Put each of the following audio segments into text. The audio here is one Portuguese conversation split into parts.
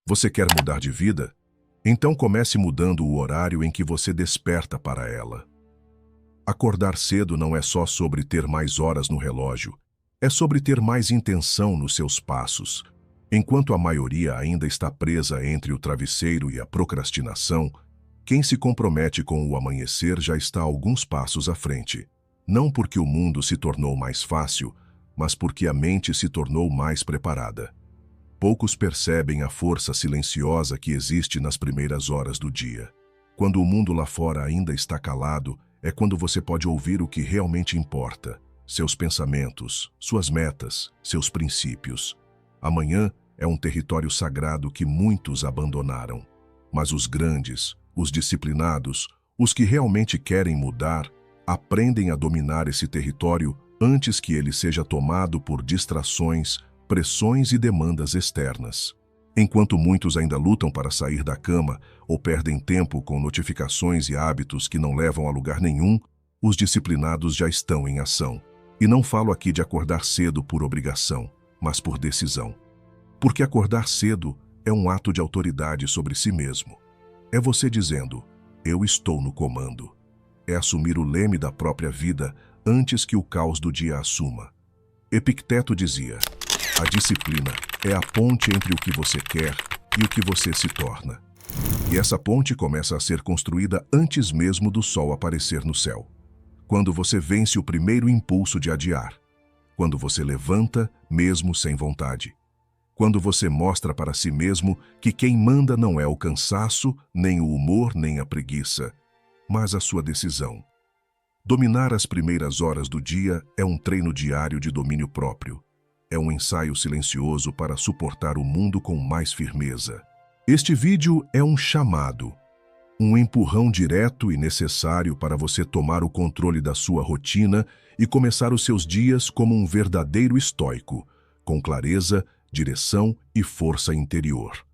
Você quer mudar de vida? Então comece mudando o horário em que você desperta para ela. Acordar cedo não é só sobre ter mais horas no relógio, é sobre ter mais intenção nos seus passos. Enquanto a maioria ainda está presa entre o travesseiro e a procrastinação, quem se compromete com o amanhecer já está alguns passos à frente. Não porque o mundo se tornou mais fácil, mas porque a mente se tornou mais preparada. Poucos percebem a força silenciosa que existe nas primeiras horas do dia. Quando o mundo lá fora ainda está calado, é quando você pode ouvir o que realmente importa: seus pensamentos, suas metas, seus princípios. Amanhã é um território sagrado que muitos abandonaram. Mas os grandes, os disciplinados, os que realmente querem mudar, aprendem a dominar esse território antes que ele seja tomado por distrações, pressões e demandas externas. Enquanto muitos ainda lutam para sair da cama ou perdem tempo com notificações e hábitos que não levam a lugar nenhum, os disciplinados já estão em ação. E não falo aqui de acordar cedo por obrigação, mas por decisão. Porque acordar cedo é um ato de autoridade sobre si mesmo. É você dizendo: eu estou no comando. É assumir o leme da própria vida antes que o caos do dia assuma. Epicteto dizia: a disciplina é a ponte entre o que você quer e o que você se torna. E essa ponte começa a ser construída antes mesmo do sol aparecer no céu. Quando você vence o primeiro impulso de adiar. Quando você levanta, mesmo sem vontade. Quando você mostra para si mesmo que quem manda não é o cansaço, nem o humor, nem a preguiça, mas a sua decisão. Dominar as primeiras horas do dia é um treino diário de domínio próprio. É um ensaio silencioso para suportar o mundo com mais firmeza. Este vídeo é um chamado, um empurrão direto e necessário para você tomar o controle da sua rotina e começar os seus dias como um verdadeiro estoico, com clareza, direção e força interior.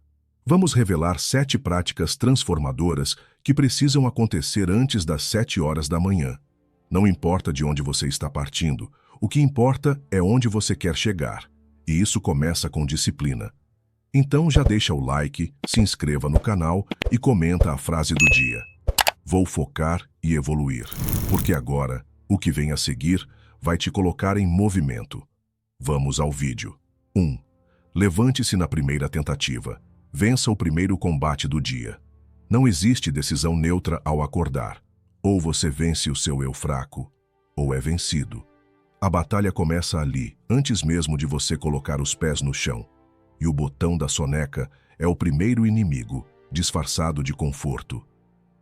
Vamos revelar 7 práticas transformadoras que precisam acontecer antes das 7 horas da manhã. Não importa de onde você está partindo, o que importa é onde você quer chegar, e isso começa com disciplina. Então já deixa o like, se inscreva no canal e comenta a frase do dia. Vou focar e evoluir, porque agora, o que vem a seguir, vai te colocar em movimento. Vamos ao vídeo. 1. Levante-se na primeira tentativa. Vença o primeiro combate do dia. Não existe decisão neutra ao acordar. Ou você vence o seu eu fraco, ou é vencido. A batalha começa ali, antes mesmo de você colocar os pés no chão. E o botão da soneca é o primeiro inimigo, disfarçado de conforto.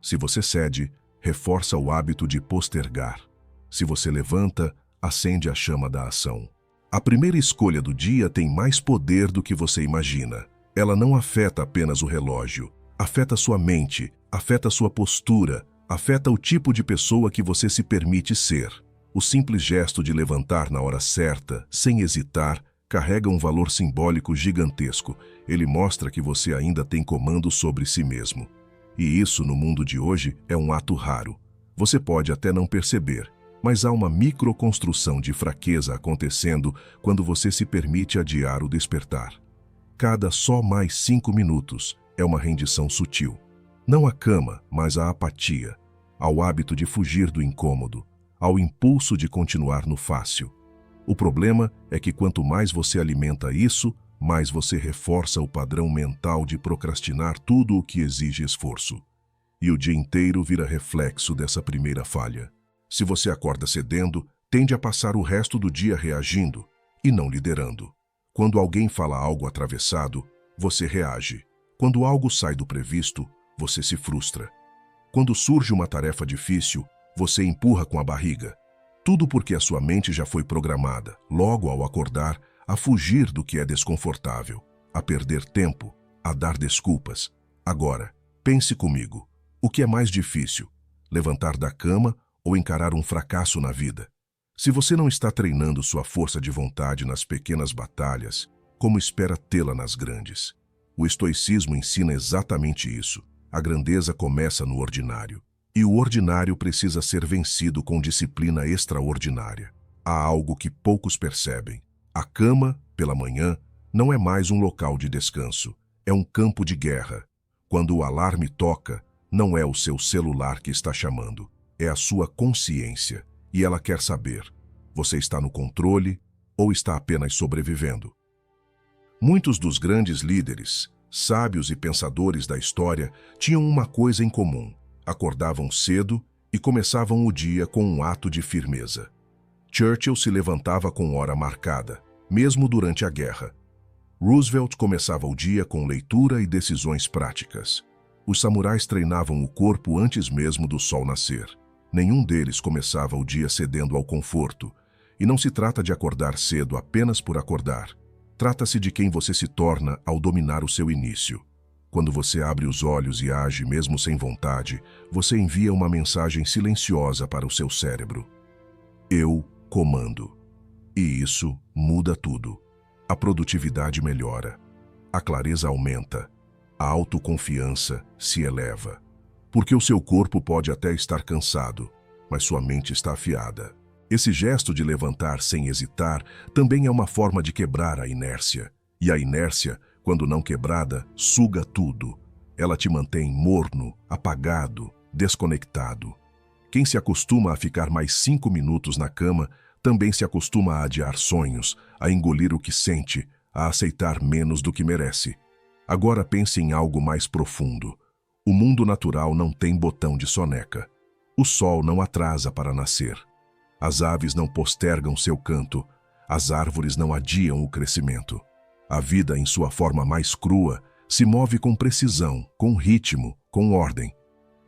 Se você cede, reforça o hábito de postergar. Se você levanta, acende a chama da ação. A primeira escolha do dia tem mais poder do que você imagina. Ela não afeta apenas o relógio. Afeta sua mente, afeta sua postura, afeta o tipo de pessoa que você se permite ser. O simples gesto de levantar na hora certa, sem hesitar, carrega um valor simbólico gigantesco. Ele mostra que você ainda tem comando sobre si mesmo. E isso, no mundo de hoje, é um ato raro. Você pode até não perceber, mas há uma microconstrução de fraqueza acontecendo quando você se permite adiar o despertar. Cada só mais 5 minutos é uma rendição sutil. Não à cama, mas à apatia, ao hábito de fugir do incômodo, ao impulso de continuar no fácil. O problema é que quanto mais você alimenta isso, mais você reforça o padrão mental de procrastinar tudo o que exige esforço. E o dia inteiro vira reflexo dessa primeira falha. Se você acorda cedendo, tende a passar o resto do dia reagindo e não liderando. Quando alguém fala algo atravessado, você reage. Quando algo sai do previsto, você se frustra. Quando surge uma tarefa difícil, você empurra com a barriga. Tudo porque a sua mente já foi programada, logo ao acordar, a fugir do que é desconfortável, a perder tempo, a dar desculpas. Agora, pense comigo. O que é mais difícil? Levantar da cama ou encarar um fracasso na vida? Se você não está treinando sua força de vontade nas pequenas batalhas, como espera tê-la nas grandes? O estoicismo ensina exatamente isso. A grandeza começa no ordinário. E o ordinário precisa ser vencido com disciplina extraordinária. Há algo que poucos percebem. A cama, pela manhã, não é mais um local de descanso. é um campo de guerra. Quando o alarme toca, não é o seu celular que está chamando, é a sua consciência, e ela quer saber: você está no controle ou está apenas sobrevivendo? Muitos dos grandes líderes, sábios e pensadores da história tinham uma coisa em comum: acordavam cedo e começavam o dia com um ato de firmeza. Churchill se levantava com hora marcada, mesmo durante a guerra. Roosevelt começava o dia com leitura e decisões práticas. Os samurais treinavam o corpo antes mesmo do sol nascer. Nenhum deles começava o dia cedendo ao conforto. E não se trata de acordar cedo apenas por acordar. Trata-se de quem você se torna ao dominar o seu início. Quando você abre os olhos e age mesmo sem vontade, você envia uma mensagem silenciosa para o seu cérebro: eu comando. E isso muda tudo. A produtividade melhora, a clareza aumenta, a autoconfiança se eleva. Porque o seu corpo pode até estar cansado, mas sua mente está afiada. Esse gesto de levantar sem hesitar também é uma forma de quebrar a inércia. E a inércia, quando não quebrada, suga tudo. Ela te mantém morno, apagado, desconectado. Quem se acostuma a ficar mais 5 minutos na cama também se acostuma a adiar sonhos, a engolir o que sente, a aceitar menos do que merece. Agora pense em algo mais profundo. O mundo natural não tem botão de soneca. O sol não atrasa para nascer. As aves não postergam seu canto. As árvores não adiam o crescimento. A vida, em sua forma mais crua, se move com precisão, com ritmo, com ordem.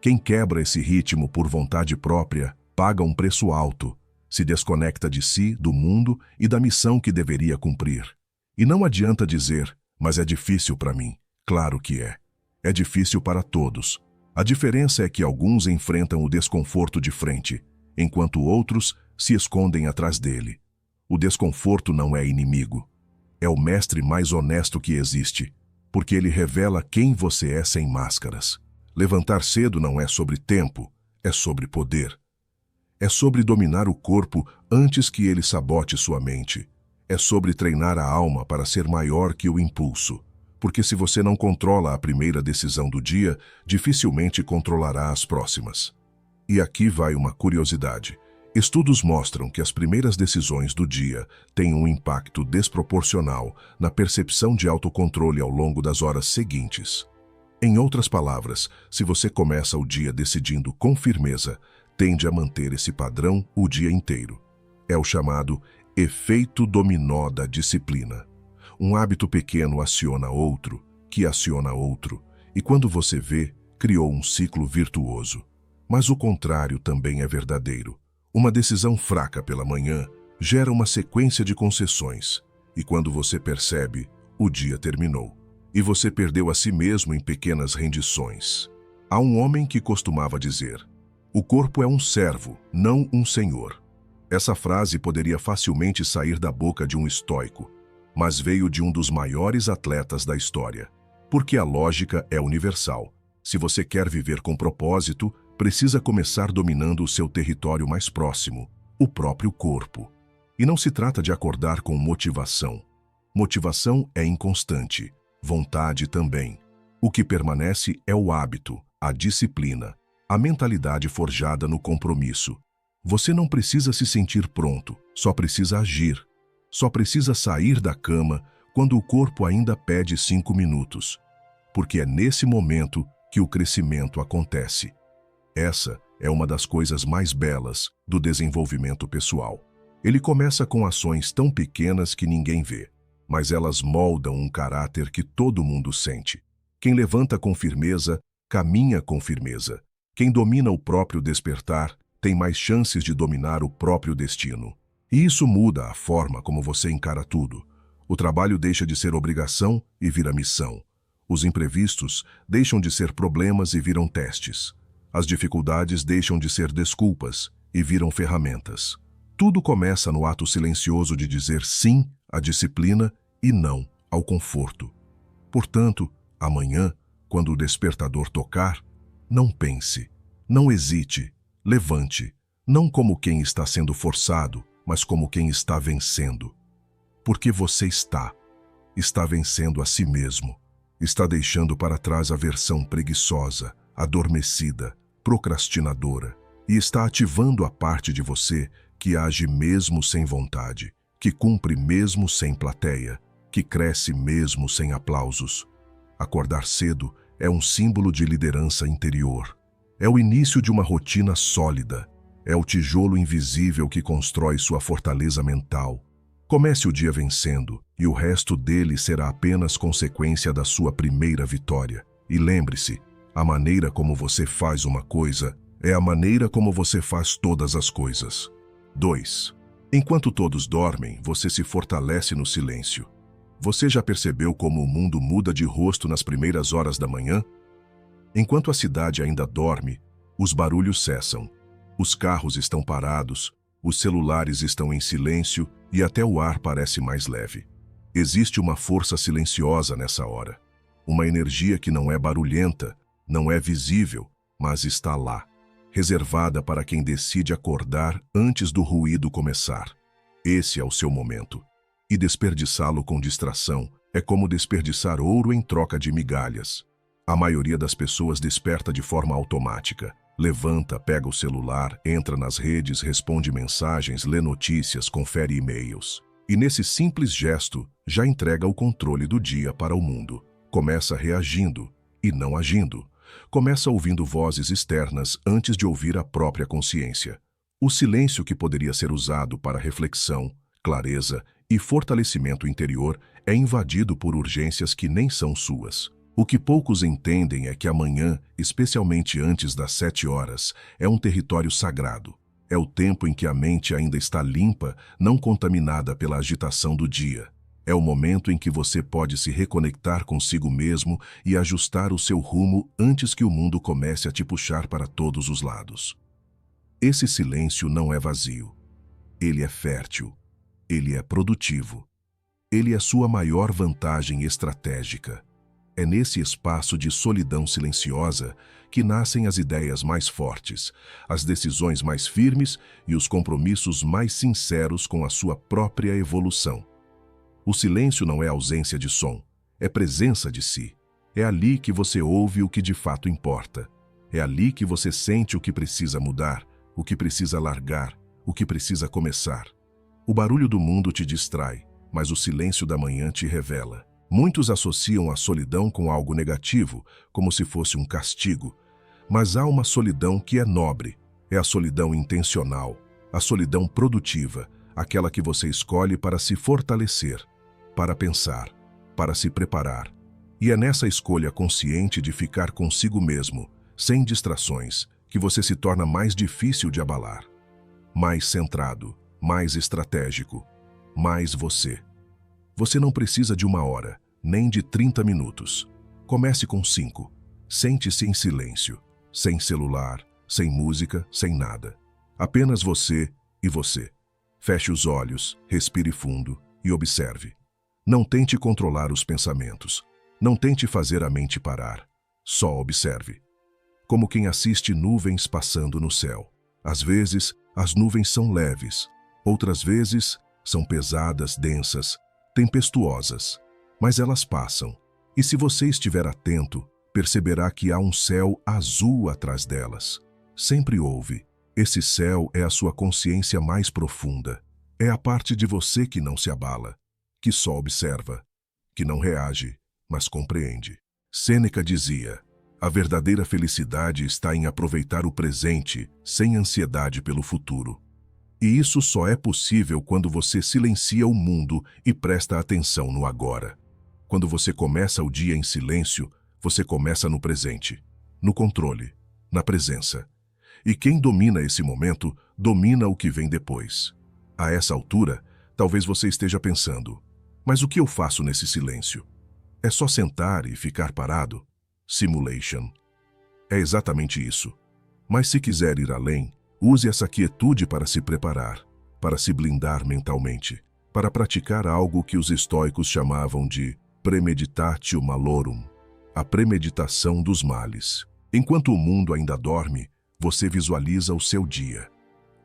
Quem quebra esse ritmo por vontade própria paga um preço alto. Se desconecta de si, do mundo e da missão que deveria cumprir. E não adianta dizer: mas é difícil para mim. Claro que é. É difícil para todos. A diferença é que alguns enfrentam o desconforto de frente, enquanto outros se escondem atrás dele. O desconforto não é inimigo. É o mestre mais honesto que existe, porque ele revela quem você é sem máscaras. Levantar cedo não é sobre tempo, é sobre poder. É sobre dominar o corpo antes que ele sabote sua mente. É sobre treinar a alma para ser maior que o impulso. Porque se você não controla a primeira decisão do dia, dificilmente controlará as próximas. E aqui vai uma curiosidade. Estudos mostram que as primeiras decisões do dia têm um impacto desproporcional na percepção de autocontrole ao longo das horas seguintes. Em outras palavras, se você começa o dia decidindo com firmeza, tende a manter esse padrão o dia inteiro. É o chamado efeito dominó da disciplina. Um hábito pequeno aciona outro, que aciona outro, e quando você vê, criou um ciclo virtuoso. Mas o contrário também é verdadeiro. Uma decisão fraca pela manhã gera uma sequência de concessões, e quando você percebe, o dia terminou. E você perdeu a si mesmo em pequenas rendições. Há um homem que costumava dizer: o corpo é um servo, não um senhor. Essa frase poderia facilmente sair da boca de um estoico, mas veio de um dos maiores atletas da história. Porque a lógica é universal. Se você quer viver com propósito, precisa começar dominando o seu território mais próximo, o próprio corpo. E não se trata de acordar com motivação. Motivação é inconstante, vontade também. O que permanece é o hábito, a disciplina, a mentalidade forjada no compromisso. Você não precisa se sentir pronto, só precisa agir. Só precisa sair da cama quando o corpo ainda pede 5 minutos. Porque é nesse momento que o crescimento acontece. Essa é uma das coisas mais belas do desenvolvimento pessoal. Ele começa com ações tão pequenas que ninguém vê, mas elas moldam um caráter que todo mundo sente. Quem levanta com firmeza, caminha com firmeza. Quem domina o próprio despertar, tem mais chances de dominar o próprio destino. E isso muda a forma como você encara tudo. O trabalho deixa de ser obrigação e vira missão. Os imprevistos deixam de ser problemas e viram testes. As dificuldades deixam de ser desculpas e viram ferramentas. Tudo começa no ato silencioso de dizer sim à disciplina e não ao conforto. Portanto, amanhã, quando o despertador tocar, não pense, não hesite, levante, não como quem está sendo forçado, mas como quem está vencendo. Porque você está vencendo a si mesmo. Está deixando para trás a versão preguiçosa, adormecida, procrastinadora e está ativando a parte de você que age mesmo sem vontade, que cumpre mesmo sem plateia, que cresce mesmo sem aplausos. Acordar cedo é um símbolo de liderança interior. É o início de uma rotina sólida. É o tijolo invisível que constrói sua fortaleza mental. Comece o dia vencendo, e o resto dele será apenas consequência da sua primeira vitória. E lembre-se, a maneira como você faz uma coisa é a maneira como você faz todas as coisas. 2. Enquanto todos dormem, você se fortalece no silêncio. Você já percebeu como o mundo muda de rosto nas primeiras horas da manhã? Enquanto a cidade ainda dorme, os barulhos cessam. Os carros estão parados, os celulares estão em silêncio e até o ar parece mais leve. Existe uma força silenciosa nessa hora. Uma energia que não é barulhenta, não é visível, mas está lá, reservada para quem decide acordar antes do ruído começar. Esse é o seu momento. E desperdiçá-lo com distração é como desperdiçar ouro em troca de migalhas. A maioria das pessoas desperta de forma automática. Levanta, pega o celular, entra nas redes, responde mensagens, lê notícias, confere e-mails. E nesse simples gesto, já entrega o controle do dia para o mundo. Começa reagindo e não agindo. Começa ouvindo vozes externas antes de ouvir a própria consciência. O silêncio que poderia ser usado para reflexão, clareza e fortalecimento interior é invadido por urgências que nem são suas. O que poucos entendem é que amanhã, especialmente antes das 7 horas, é um território sagrado. É o tempo em que a mente ainda está limpa, não contaminada pela agitação do dia. É o momento em que você pode se reconectar consigo mesmo e ajustar o seu rumo antes que o mundo comece a te puxar para todos os lados. Esse silêncio não é vazio. Ele é fértil. Ele é produtivo. Ele é sua maior vantagem estratégica. É nesse espaço de solidão silenciosa que nascem as ideias mais fortes, as decisões mais firmes e os compromissos mais sinceros com a sua própria evolução. O silêncio não é ausência de som, é presença de si. É ali que você ouve o que de fato importa. É ali que você sente o que precisa mudar, o que precisa largar, o que precisa começar. O barulho do mundo te distrai, mas o silêncio da manhã te revela. Muitos associam a solidão com algo negativo, como se fosse um castigo. Mas há uma solidão que é nobre. É a solidão intencional, a solidão produtiva, aquela que você escolhe para se fortalecer, para pensar, para se preparar. E é nessa escolha consciente de ficar consigo mesmo, sem distrações, que você se torna mais difícil de abalar. Mais centrado, mais estratégico, mais você. Você não precisa de 1 hora, nem de 30 minutos. Comece com 5. Sente-se em silêncio, sem celular, sem música, sem nada. Apenas você e você. Feche os olhos, respire fundo e observe. Não tente controlar os pensamentos. Não tente fazer a mente parar. Só observe. Como quem assiste nuvens passando no céu. Às vezes, as nuvens são leves. Outras vezes, são pesadas, densas, tempestuosas, mas elas passam, e se você estiver atento, perceberá que há um céu azul atrás delas. Sempre houve. Esse céu é a sua consciência mais profunda. É a parte de você que não se abala, que só observa, que não reage, mas compreende. Sêneca dizia: a verdadeira felicidade está em aproveitar o presente sem ansiedade pelo futuro. E isso só é possível quando você silencia o mundo e presta atenção no agora. Quando você começa o dia em silêncio, você começa no presente, no controle, na presença. E quem domina esse momento, domina o que vem depois. A essa altura, talvez você esteja pensando: mas o que eu faço nesse silêncio? É só sentar e ficar parado? Simulation. É exatamente isso. Mas se quiser ir além, use essa quietude para se preparar, para se blindar mentalmente, para praticar algo que os estoicos chamavam de premeditatio malorum, a premeditação dos males. Enquanto o mundo ainda dorme, você visualiza o seu dia,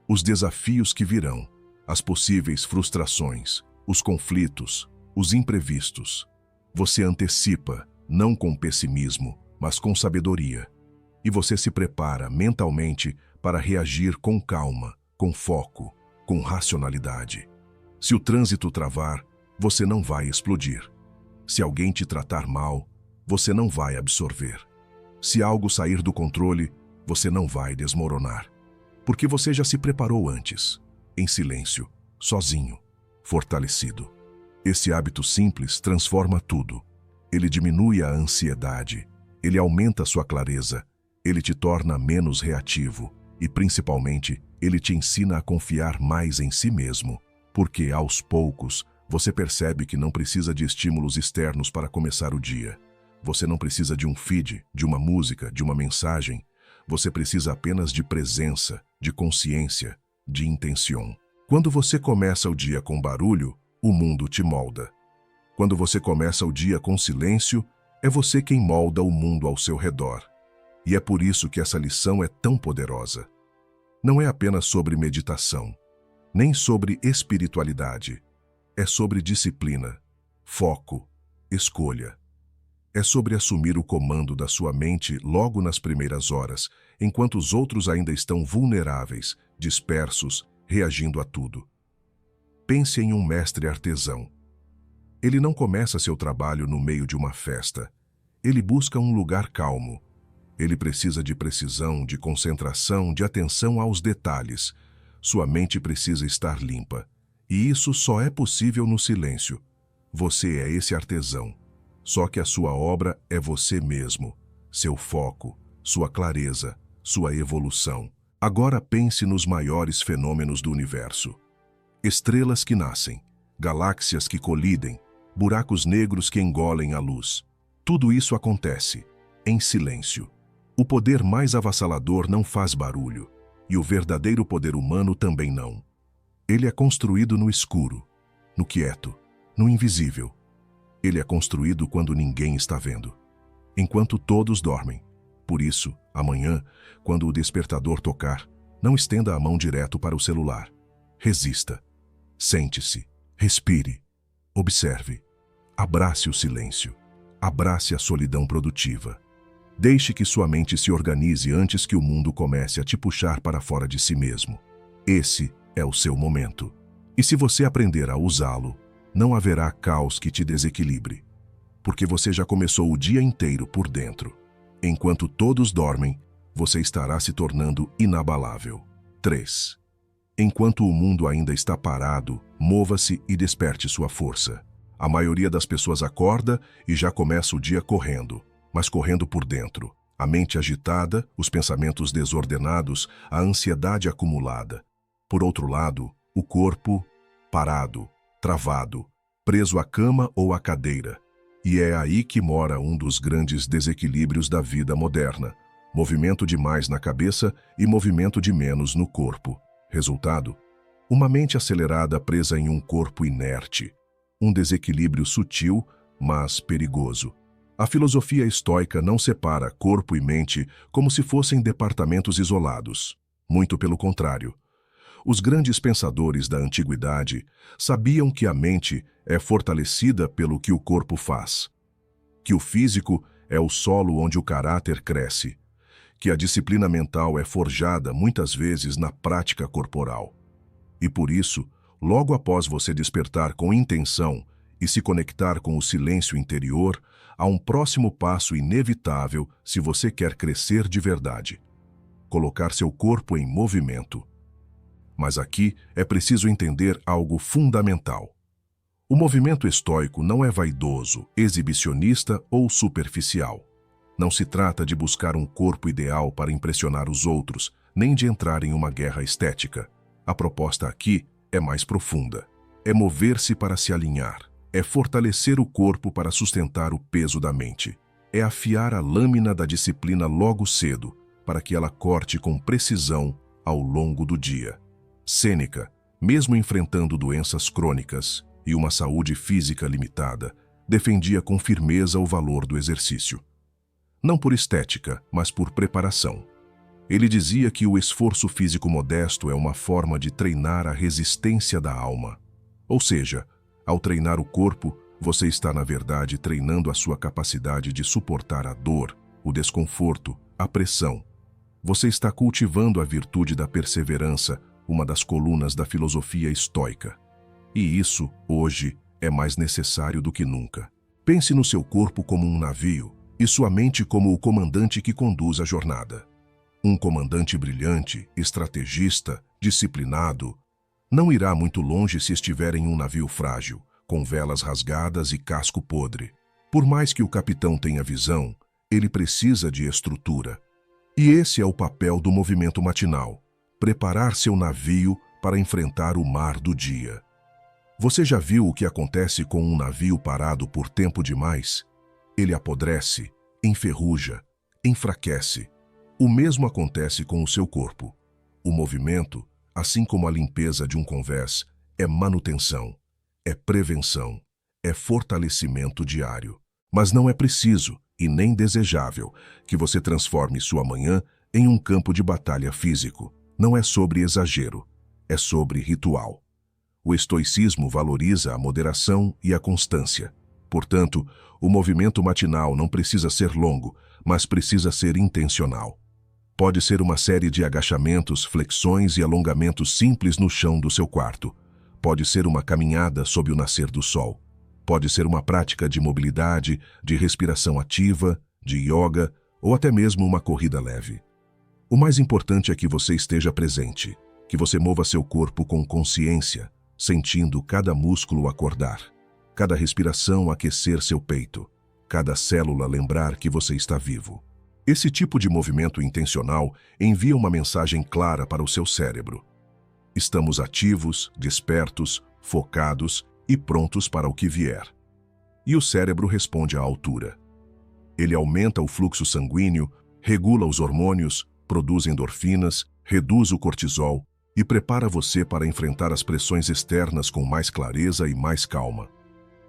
os desafios que virão, as possíveis frustrações, os conflitos, os imprevistos. Você antecipa, não com pessimismo, mas com sabedoria. E você se prepara mentalmente para reagir com calma, com foco, com racionalidade. Se o trânsito travar, você não vai explodir. Se alguém te tratar mal, você não vai absorver. Se algo sair do controle, você não vai desmoronar. Porque você já se preparou antes, em silêncio, sozinho, fortalecido. Esse hábito simples transforma tudo. Ele diminui a ansiedade, ele aumenta sua clareza, ele te torna menos reativo e, principalmente, ele te ensina a confiar mais em si mesmo, porque, aos poucos, você percebe que não precisa de estímulos externos para começar o dia. Você não precisa de um feed, de uma música, de uma mensagem. Você precisa apenas de presença, de consciência, de intenção. Quando você começa o dia com barulho, o mundo te molda. Quando você começa o dia com silêncio, é você quem molda o mundo ao seu redor. E é por isso que essa lição é tão poderosa. Não é apenas sobre meditação, nem sobre espiritualidade. É sobre disciplina, foco, escolha. É sobre assumir o comando da sua mente logo nas primeiras horas, enquanto os outros ainda estão vulneráveis, dispersos, reagindo a tudo. Pense em um mestre artesão. Ele não começa seu trabalho no meio de uma festa. Ele busca um lugar calmo. Ele precisa de precisão, de concentração, de atenção aos detalhes. Sua mente precisa estar limpa. E isso só é possível no silêncio. Você é esse artesão. Só que a sua obra é você mesmo, seu foco, sua clareza, sua evolução. Agora pense nos maiores fenômenos do universo. Estrelas que nascem, galáxias que colidem, buracos negros que engolem a luz. Tudo isso acontece em silêncio. O poder mais avassalador não faz barulho, e o verdadeiro poder humano também não. Ele é construído no escuro, no quieto, no invisível. Ele é construído quando ninguém está vendo, enquanto todos dormem. Por isso, amanhã, quando o despertador tocar, não estenda a mão direto para o celular. Resista. Sente-se. Respire. Observe. Abrace o silêncio. Abrace a solidão produtiva. Deixe que sua mente se organize antes que o mundo comece a te puxar para fora de si mesmo. Esse é o seu momento. E se você aprender a usá-lo, não haverá caos que te desequilibre, porque você já começou o dia inteiro por dentro. Enquanto todos dormem, você estará se tornando inabalável. 3. Enquanto o mundo ainda está parado, mova-se e desperte sua força. A maioria das pessoas acorda e já começa o dia correndo, mas correndo por dentro. A mente agitada, os pensamentos desordenados, a ansiedade acumulada. Por outro lado, o corpo parado, travado, preso à cama ou à cadeira. E é aí que mora um dos grandes desequilíbrios da vida moderna. Movimento demais na cabeça e movimento de menos no corpo. Resultado? Uma mente acelerada presa em um corpo inerte. Um desequilíbrio sutil, mas perigoso. A filosofia estoica não separa corpo e mente como se fossem departamentos isolados. Muito pelo contrário. Os grandes pensadores da antiguidade sabiam que a mente é fortalecida pelo que o corpo faz, que o físico é o solo onde o caráter cresce, que a disciplina mental é forjada muitas vezes na prática corporal. E por isso, logo após você despertar com intenção e se conectar com o silêncio interior, há um próximo passo inevitável se você quer crescer de verdade: colocar seu corpo em movimento. Mas aqui é preciso entender algo fundamental. O movimento estoico não é vaidoso, exibicionista ou superficial. Não se trata de buscar um corpo ideal para impressionar os outros, nem de entrar em uma guerra estética. A proposta aqui é mais profunda. É mover-se para se alinhar. É fortalecer o corpo para sustentar o peso da mente. É afiar a lâmina da disciplina logo cedo, para que ela corte com precisão ao longo do dia. Sêneca, mesmo enfrentando doenças crônicas e uma saúde física limitada, defendia com firmeza o valor do exercício. Não por estética, mas por preparação. Ele dizia que o esforço físico modesto é uma forma de treinar a resistência da alma. Ou seja, ao treinar o corpo, Você está, na verdade, treinando a sua capacidade de suportar a dor, o desconforto, a pressão. Você está cultivando a virtude da perseverança, uma das colunas da filosofia estoica. E isso, hoje, é mais necessário do que nunca. Pense no seu corpo como um navio e sua mente como o comandante que conduz a jornada. Um comandante brilhante, estrategista, disciplinado, não irá muito longe se estiver em um navio frágil, com velas rasgadas e casco podre. Por mais que o capitão tenha visão, ele precisa de estrutura. E esse é o papel do movimento matinal: preparar seu navio para enfrentar o mar do dia. Você já viu o que acontece com um navio parado por tempo demais? Ele apodrece, enferruja, enfraquece. O mesmo acontece com o seu corpo. O movimento, assim como a limpeza de um convés, é manutenção, é prevenção, é fortalecimento diário. Mas não é preciso, e nem desejável, que você transforme sua manhã em um campo de batalha físico. Não é sobre exagero, é sobre ritual. O estoicismo valoriza a moderação e a constância. Portanto, o movimento matinal não precisa ser longo, mas precisa ser intencional. Pode ser uma série de agachamentos, flexões e alongamentos simples no chão do seu quarto. Pode ser uma caminhada sob o nascer do sol. Pode ser uma prática de mobilidade, de respiração ativa, de yoga ou até mesmo uma corrida leve. O mais importante é que você esteja presente, que você mova seu corpo com consciência, sentindo cada músculo acordar, cada respiração aquecer seu peito, cada célula lembrar que você está vivo. Esse tipo de movimento intencional envia uma mensagem clara para o seu cérebro. Estamos ativos, despertos, focados e prontos para o que vier. E o cérebro responde à altura. Ele aumenta o fluxo sanguíneo, regula os hormônios, produz endorfinas, reduz o cortisol e prepara você para enfrentar as pressões externas com mais clareza e mais calma.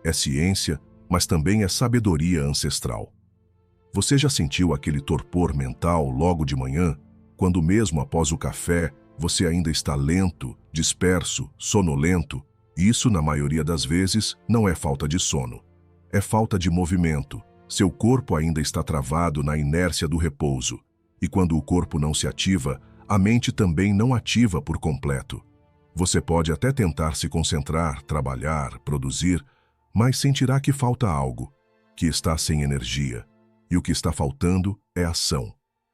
É ciência, mas também é sabedoria ancestral. Você já sentiu aquele torpor mental logo de manhã, quando mesmo após o café você ainda está lento, disperso, sonolento? Isso, na maioria das vezes, não é falta de sono. É falta de movimento. Seu corpo ainda está travado na inércia do repouso. E quando o corpo não se ativa, a mente também não ativa por completo. Você pode até tentar se concentrar, trabalhar, produzir, mas sentirá que falta algo, que está sem energia. E o que está faltando é ação,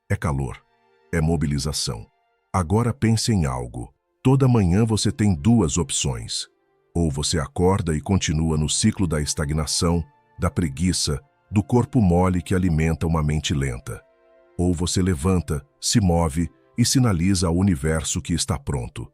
é calor, é mobilização. Agora pense em algo. Toda manhã você tem duas opções. Ou você acorda e continua no ciclo da estagnação, da preguiça, do corpo mole que alimenta uma mente lenta. Ou você levanta, se move e sinaliza ao universo que está pronto.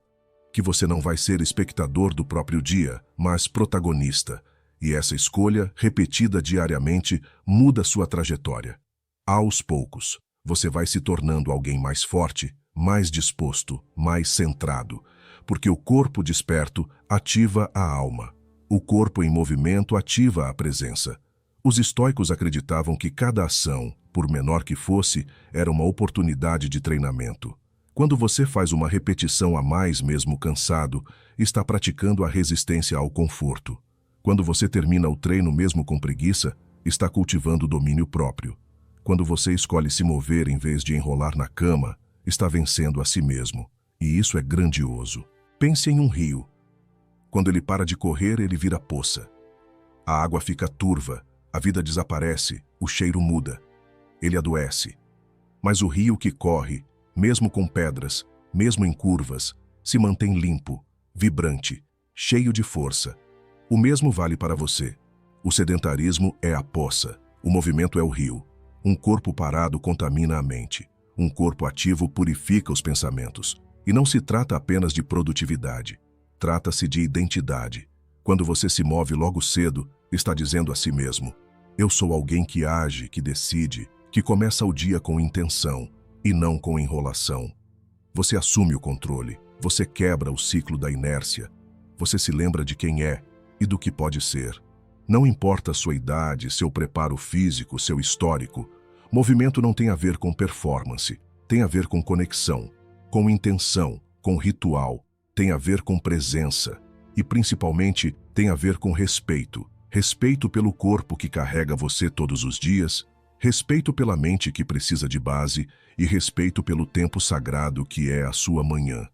Que você não vai ser espectador do próprio dia, mas protagonista. E essa escolha, repetida diariamente, muda sua trajetória. Aos poucos, você vai se tornando alguém mais forte, mais disposto, mais centrado, porque o corpo desperto ativa a alma. O corpo em movimento ativa a presença. Os estoicos acreditavam que cada ação, por menor que fosse, era uma oportunidade de treinamento. Quando você faz uma repetição a mais mesmo cansado, está praticando a resistência ao conforto. Quando você termina o treino mesmo com preguiça, está cultivando o domínio próprio. Quando você escolhe se mover em vez de enrolar na cama, está vencendo a si mesmo. E isso é grandioso. Pense em um rio. Quando ele para de correr, ele vira poça. A água fica turva, a vida desaparece, o cheiro muda. Ele adoece. Mas o rio que corre, mesmo com pedras, mesmo em curvas, se mantém limpo, vibrante, cheio de força. O mesmo vale para você. O sedentarismo é a poça, o movimento é o rio. Um corpo parado contamina a mente. Um corpo ativo purifica os pensamentos. E não se trata apenas de produtividade. Trata-se de identidade. Quando você se move logo cedo, está dizendo a si mesmo: eu sou alguém que age, que decide, que começa o dia com intenção e não com enrolação. Você assume o controle, você quebra o ciclo da inércia, você se lembra de quem é e do que pode ser. Não importa a sua idade, seu preparo físico, seu histórico, movimento não tem a ver com performance, tem a ver com conexão, com intenção, com ritual, tem a ver com presença e, principalmente, tem a ver com respeito. respeito pelo corpo que carrega você todos os dias, respeito pela mente que precisa de base e respeito pelo tempo sagrado que é a sua manhã.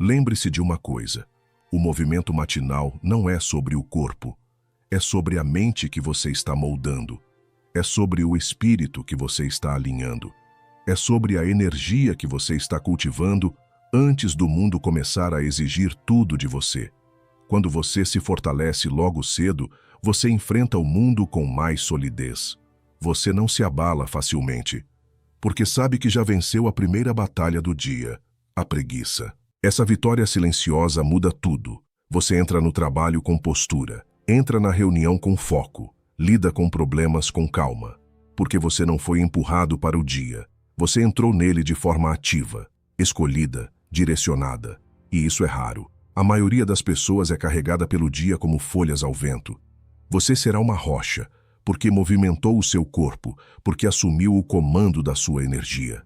Lembre-se de uma coisa: o movimento matinal não é sobre o corpo, é sobre a mente que você está moldando, é sobre o espírito que você está alinhando, é sobre a energia que você está cultivando antes do mundo começar a exigir tudo de você. Quando você se fortalece logo cedo, você enfrenta o mundo com mais solidez. Você não se abala facilmente, porque sabe que já venceu a primeira batalha do dia, a preguiça. Essa vitória silenciosa muda tudo. Você entra no trabalho com postura, entra na reunião com foco, lida com problemas com calma, porque você não foi empurrado para o dia. Você entrou nele de forma ativa, escolhida, direcionada. E isso é raro. A maioria das pessoas é carregada pelo dia como folhas ao vento. Você será uma rocha, porque movimentou o seu corpo, porque assumiu o comando da sua energia.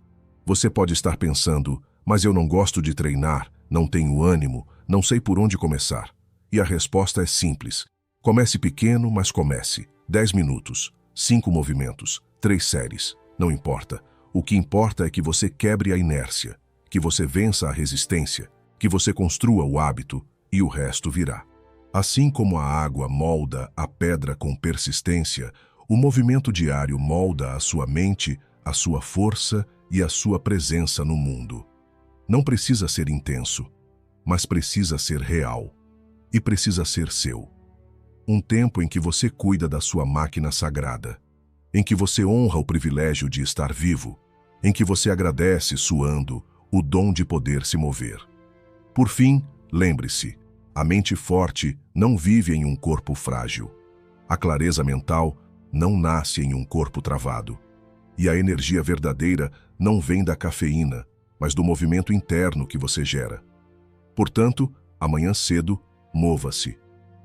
Você pode estar pensando: mas eu não gosto de treinar, não tenho ânimo, não sei por onde começar. E a resposta é simples. Comece pequeno, mas comece. 10 minutos, 5 movimentos, 3 séries. Não importa. O que importa é que você quebre a inércia, que você vença a resistência, que você construa o hábito e o resto virá. Assim como a água molda a pedra com persistência, o movimento diário molda a sua mente, a sua força e a sua presença no mundo. Não precisa ser intenso, mas precisa ser real. E precisa ser seu. Um tempo em que você cuida da sua máquina sagrada, em que você honra o privilégio de estar vivo, em que você agradece, suando, o dom de poder se mover. Por fim, lembre-se, a mente forte não vive em um corpo frágil. A clareza mental não nasce em um corpo travado. E a energia verdadeira não vem da cafeína, mas do movimento interno que você gera. Portanto, amanhã cedo, mova-se,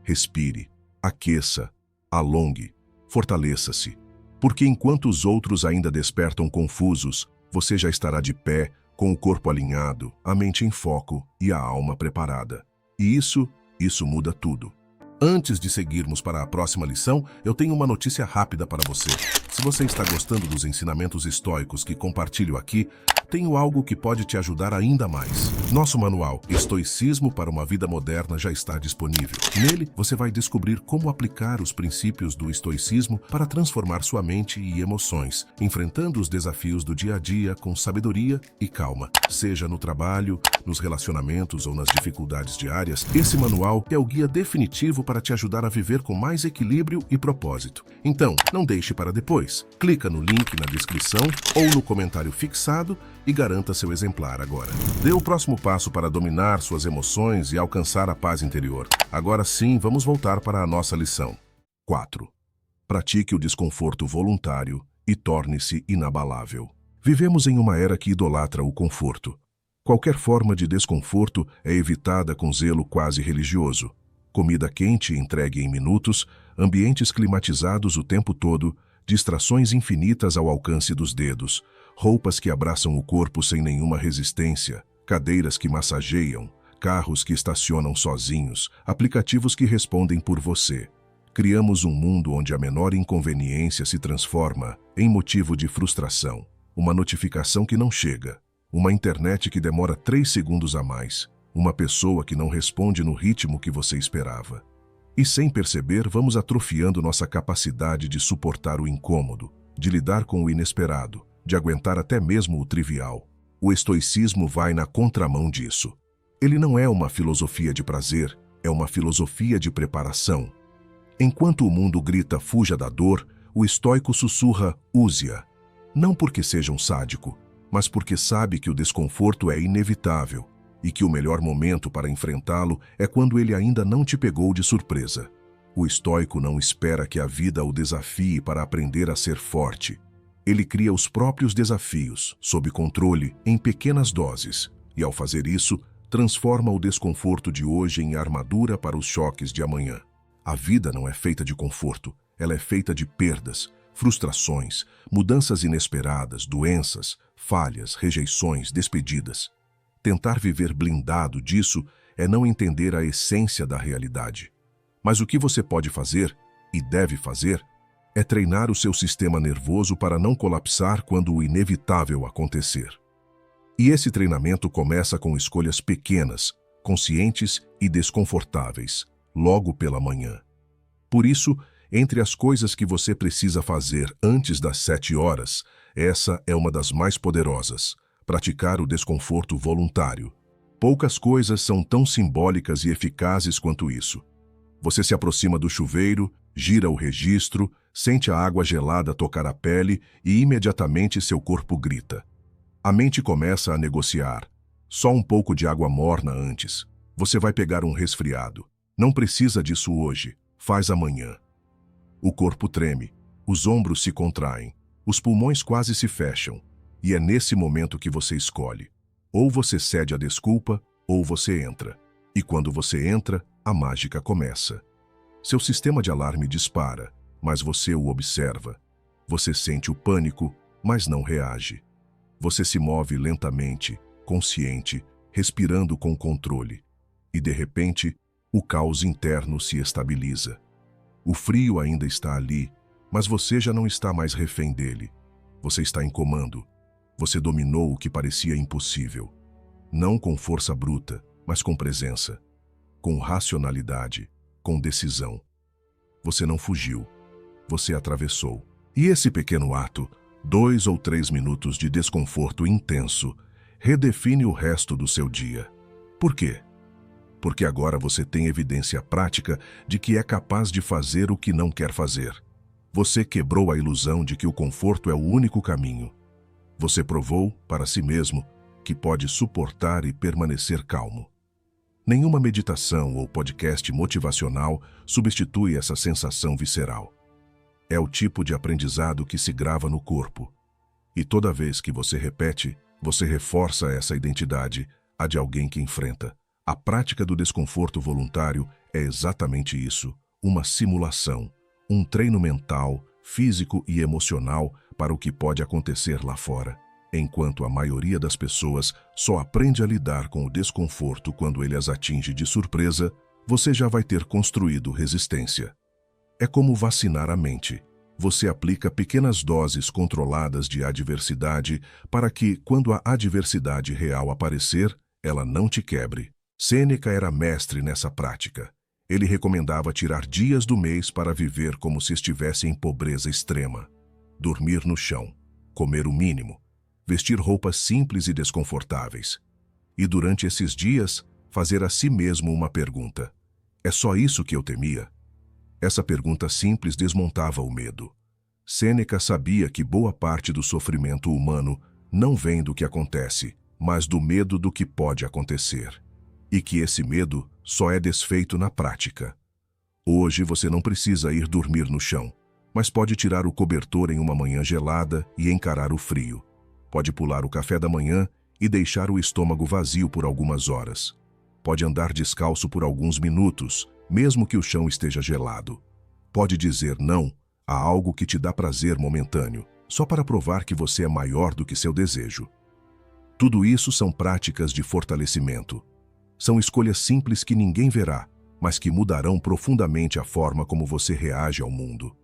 respire, aqueça, alongue, fortaleça-se. Porque enquanto os outros ainda despertam confusos, você já estará de pé, com o corpo alinhado, a mente em foco e a alma preparada. E isso muda tudo. Antes de seguirmos para a próxima lição, eu tenho uma notícia rápida para você. Se você está gostando dos ensinamentos estoicos que compartilho aqui, tenho algo que pode te ajudar ainda mais. Nosso manual Estoicismo para uma Vida Moderna já está disponível. Nele, você vai descobrir como aplicar os princípios do estoicismo para transformar sua mente e emoções, enfrentando os desafios do dia a dia com sabedoria e calma. Seja no trabalho, nos relacionamentos ou nas dificuldades diárias, esse manual é o guia definitivo para te ajudar a viver com mais equilíbrio e propósito. Então, não deixe para depois. Clica no link na descrição ou no comentário fixado e garanta seu exemplar agora. Dê o próximo passo para dominar suas emoções e alcançar a paz interior. Agora sim, vamos voltar para a nossa lição. 4. Pratique o desconforto voluntário e torne-se inabalável. Vivemos em uma era que idolatra o conforto. Qualquer forma de desconforto é evitada com zelo quase religioso. Comida quente entregue em minutos, ambientes climatizados o tempo todo, distrações infinitas ao alcance dos dedos, roupas que abraçam o corpo sem nenhuma resistência, cadeiras que massageiam, carros que estacionam sozinhos, aplicativos que respondem por você. Criamos um mundo onde a menor inconveniência se transforma em motivo de frustração. Uma notificação que não chega, uma internet que demora 3 segundos a mais, uma pessoa que não responde no ritmo que você esperava. E sem perceber, vamos atrofiando nossa capacidade de suportar o incômodo, de lidar com o inesperado, de aguentar até mesmo o trivial. O estoicismo vai na contramão disso. Ele não é uma filosofia de prazer, é uma filosofia de preparação. Enquanto o mundo grita fuja da dor, o estoico sussurra use-a. Não porque seja um sádico, mas porque sabe que o desconforto é inevitável e que o melhor momento para enfrentá-lo é quando ele ainda não te pegou de surpresa. O estoico não espera que a vida o desafie para aprender a ser forte. Ele cria os próprios desafios, sob controle, em pequenas doses, e ao fazer isso, transforma o desconforto de hoje em armadura para os choques de amanhã. A vida não é feita de conforto, ela é feita de perdas, frustrações, mudanças inesperadas, doenças, falhas, rejeições, despedidas. Tentar viver blindado disso é não entender a essência da realidade. Mas o que você pode fazer? e deve fazer é treinar o seu sistema nervoso para não colapsar quando o inevitável acontecer. E esse treinamento começa com escolhas pequenas, conscientes e desconfortáveis, logo pela manhã. Por isso, entre as coisas que você precisa fazer antes das 7 horas, essa é uma das mais poderosas: praticar o desconforto voluntário. Poucas coisas são tão simbólicas e eficazes quanto isso. Você se aproxima do chuveiro, gira o registro, sente a água gelada tocar a pele e imediatamente seu corpo grita. A mente começa a negociar. Só um pouco de água morna antes. Você vai pegar um resfriado. Não precisa disso hoje. Faz amanhã. O corpo treme. Os ombros se contraem. Os pulmões quase se fecham. E é nesse momento que você escolhe. Ou você cede à desculpa, ou você entra. E quando você entra, a mágica começa. Seu sistema de alarme dispara, mas você o observa. Você sente o pânico, mas não reage. Você se move lentamente, consciente, respirando com controle. E de repente, o caos interno se estabiliza. O frio ainda está ali, mas você já não está mais refém dele. Você está em comando. Você dominou o que parecia impossível. Não com força bruta, mas com presença. Com racionalidade, com decisão. Você não fugiu. Você atravessou. E esse pequeno ato, 2 ou 3 minutos de desconforto intenso, redefine o resto do seu dia. Por quê? Porque agora você tem evidência prática de que é capaz de fazer o que não quer fazer. Você quebrou a ilusão de que o conforto é o único caminho. Você provou, para si mesmo, que pode suportar e permanecer calmo. Nenhuma meditação ou podcast motivacional substitui essa sensação visceral. É o tipo de aprendizado que se grava no corpo. E toda vez que você repete, você reforça essa identidade, a de alguém que enfrenta. A prática do desconforto voluntário é exatamente isso, uma simulação, um treino mental, físico e emocional para o que pode acontecer lá fora, enquanto a maioria das pessoas só aprende a lidar com o desconforto quando ele as atinge de surpresa. Você já vai ter construído resistência. É como vacinar a mente. Você aplica pequenas doses controladas de adversidade para que, quando a adversidade real aparecer, ela não te quebre. Sêneca era mestre nessa prática. Ele recomendava tirar dias do mês para viver como se estivesse em pobreza extrema. Dormir no chão, comer o mínimo, vestir roupas simples e desconfortáveis. E durante esses dias, fazer a si mesmo uma pergunta: é só isso que eu temia? Essa pergunta simples desmontava o medo. Sêneca sabia que boa parte do sofrimento humano não vem do que acontece, mas do medo do que pode acontecer. E que esse medo só é desfeito na prática. Hoje você não precisa ir dormir no chão, mas pode tirar o cobertor em uma manhã gelada e encarar o frio. Pode pular o café da manhã e deixar o estômago vazio por algumas horas. Pode andar descalço por alguns minutos, mesmo que o chão esteja gelado. Pode dizer não a algo que te dá prazer momentâneo, só para provar que você é maior do que seu desejo. Tudo isso são práticas de fortalecimento. São escolhas simples que ninguém verá, mas que mudarão profundamente a forma como você reage ao mundo.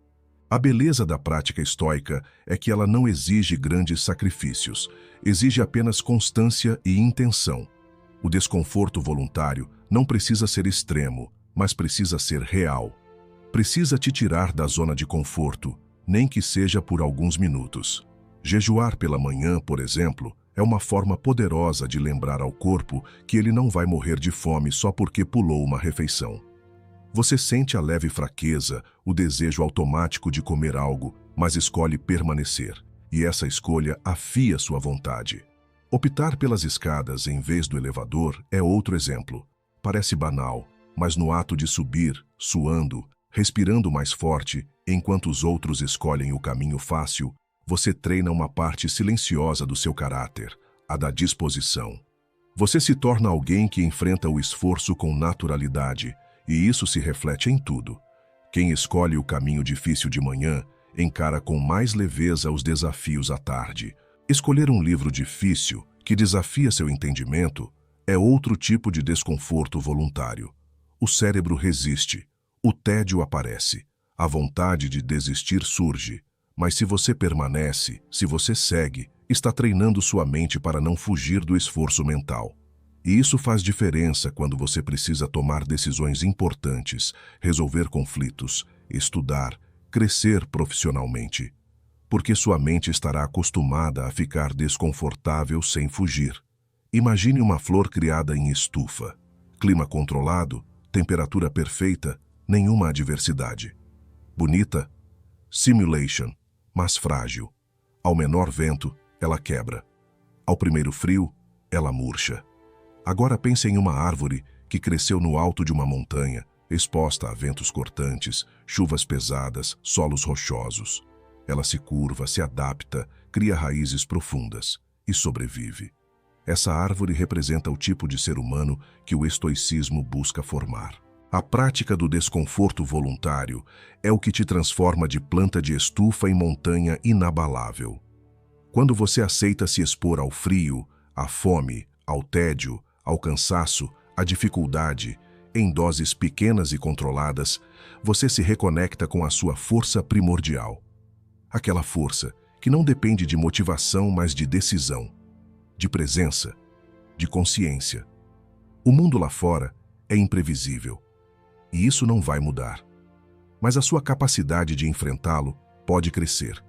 A beleza da prática estoica é que ela não exige grandes sacrifícios, exige apenas constância e intenção. O desconforto voluntário não precisa ser extremo, mas precisa ser real. Precisa te tirar da zona de conforto, nem que seja por alguns minutos. Jejuar pela manhã, por exemplo, é uma forma poderosa de lembrar ao corpo que ele não vai morrer de fome só porque pulou uma refeição. Você sente a leve fraqueza, o desejo automático de comer algo, mas escolhe permanecer, e essa escolha afia sua vontade. Optar pelas escadas em vez do elevador é outro exemplo. Parece banal, mas no ato de subir, suando, respirando mais forte, enquanto os outros escolhem o caminho fácil, você treina uma parte silenciosa do seu caráter, a da disposição. Você se torna alguém que enfrenta o esforço com naturalidade, e isso se reflete em tudo. Quem escolhe o caminho difícil de manhã, encara com mais leveza os desafios à tarde. Escolher um livro difícil, que desafia seu entendimento, é outro tipo de desconforto voluntário. O cérebro resiste, o tédio aparece, a vontade de desistir surge. Mas se você permanece, se você segue, está treinando sua mente para não fugir do esforço mental. E isso faz diferença quando você precisa tomar decisões importantes, resolver conflitos, estudar, crescer profissionalmente. Porque sua mente estará acostumada a ficar desconfortável sem fugir. Imagine uma flor criada em estufa. Clima controlado, temperatura perfeita, nenhuma adversidade. Bonita? Simulation, mas frágil. Ao menor vento, ela quebra. Ao primeiro frio, ela murcha. Agora pense em uma árvore que cresceu no alto de uma montanha, exposta a ventos cortantes, chuvas pesadas, solos rochosos. Ela se curva, se adapta, cria raízes profundas e sobrevive. Essa árvore representa o tipo de ser humano que o estoicismo busca formar. A prática do desconforto voluntário é o que te transforma de planta de estufa em montanha inabalável. Quando você aceita se expor ao frio, à fome, ao tédio, ao cansaço, à dificuldade, em doses pequenas e controladas, você se reconecta com a sua força primordial. Aquela força que não depende de motivação, mas de decisão, de presença, de consciência. O mundo lá fora é imprevisível, e isso não vai mudar. Mas a sua capacidade de enfrentá-lo pode crescer.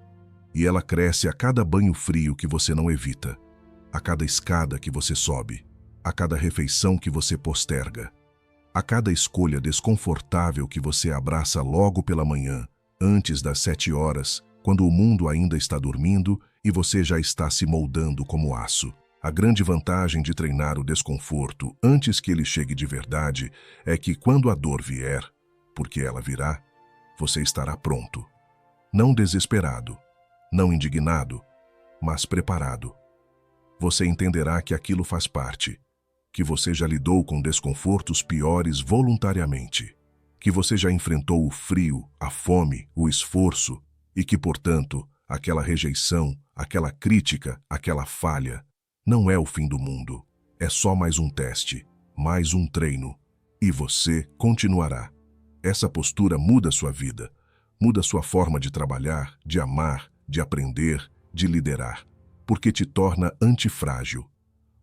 E ela cresce a cada banho frio que você não evita, a cada escada que você sobe, a cada refeição que você posterga, a cada escolha desconfortável que você abraça logo pela manhã, antes das 7 horas, quando o mundo ainda está dormindo e você já está se moldando como aço. A grande vantagem de treinar o desconforto antes que ele chegue de verdade é que quando a dor vier, porque ela virá, você estará pronto. Não desesperado, não indignado, mas preparado. Você entenderá que aquilo faz parte, que você já lidou com desconfortos piores voluntariamente, que você já enfrentou o frio, a fome, o esforço e que, portanto, aquela rejeição, aquela crítica, aquela falha, não é o fim do mundo. É só mais um teste, mais um treino, e você continuará. Essa postura muda sua vida, muda sua forma de trabalhar, de amar, de aprender, de liderar, porque te torna antifrágil.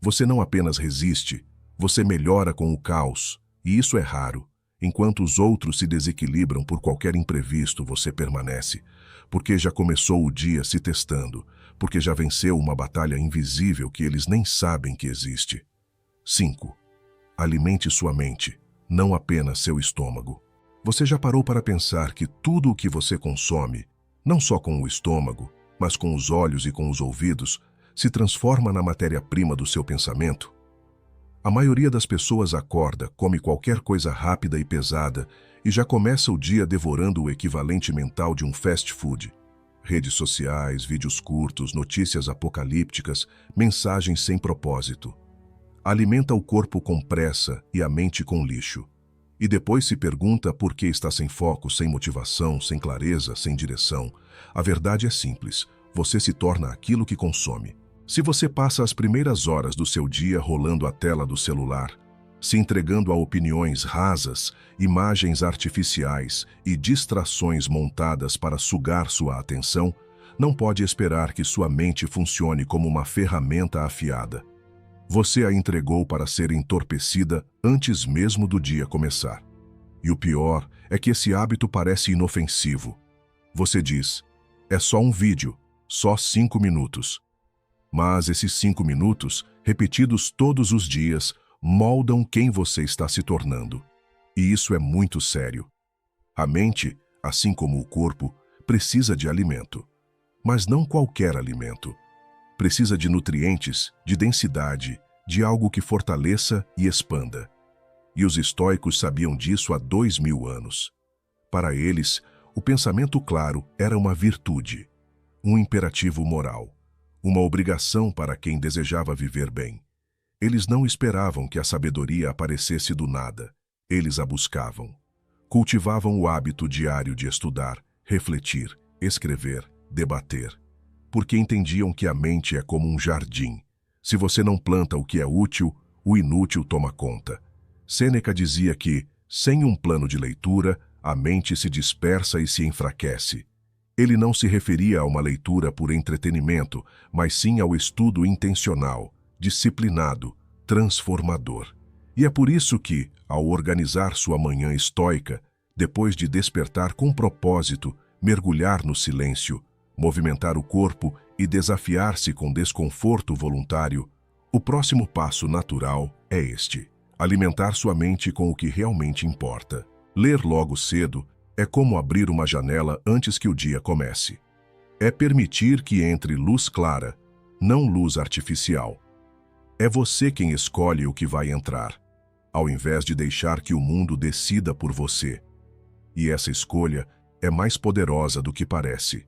Você não apenas resiste, você melhora com o caos, e isso é raro. Enquanto os outros se desequilibram por qualquer imprevisto, você permanece, porque já começou o dia se testando, porque já venceu uma batalha invisível que eles nem sabem que existe. 5. Alimente sua mente, não apenas seu estômago. Você já parou para pensar que tudo o que você consome, não só com o estômago, mas com os olhos e com os ouvidos, se transforma na matéria-prima do seu pensamento? A maioria das pessoas acorda, come qualquer coisa rápida e pesada e já começa o dia devorando o equivalente mental de um fast food. Redes sociais, vídeos curtos, notícias apocalípticas, mensagens sem propósito. Alimenta o corpo com pressa e a mente com lixo. E depois se pergunta por que está sem foco, sem motivação, sem clareza, sem direção. A verdade é simples. Você se torna aquilo que consome. Se você passa as primeiras horas do seu dia rolando a tela do celular, se entregando a opiniões rasas, imagens artificiais e distrações montadas para sugar sua atenção, não pode esperar que sua mente funcione como uma ferramenta afiada. Você a entregou para ser entorpecida antes mesmo do dia começar. E o pior é que esse hábito parece inofensivo. Você diz, é só um vídeo, só 5 minutos. Mas esses 5 minutos, repetidos todos os dias, moldam quem você está se tornando. E isso é muito sério. A mente, assim como o corpo, precisa de alimento. Mas não qualquer alimento. Precisa de nutrientes, de densidade, de algo que fortaleça e expanda. E os estoicos sabiam disso há 2000 anos. Para eles, o pensamento claro era uma virtude, um imperativo moral. Uma obrigação para quem desejava viver bem. Eles não esperavam que a sabedoria aparecesse do nada. Eles a buscavam. Cultivavam o hábito diário de estudar, refletir, escrever, debater. Porque entendiam que a mente é como um jardim. Se você não planta o que é útil, o inútil toma conta. Sêneca dizia que, sem um plano de leitura, a mente se dispersa e se enfraquece. Ele não se referia a uma leitura por entretenimento, mas sim ao estudo intencional, disciplinado, transformador. E é por isso que, ao organizar sua manhã estoica, depois de despertar com propósito, mergulhar no silêncio, movimentar o corpo e desafiar-se com desconforto voluntário, o próximo passo natural é este: alimentar sua mente com o que realmente importa. Ler logo cedo é como abrir uma janela antes que o dia comece. É permitir que entre luz clara, não luz artificial. É você quem escolhe o que vai entrar, ao invés de deixar que o mundo decida por você. E essa escolha é mais poderosa do que parece.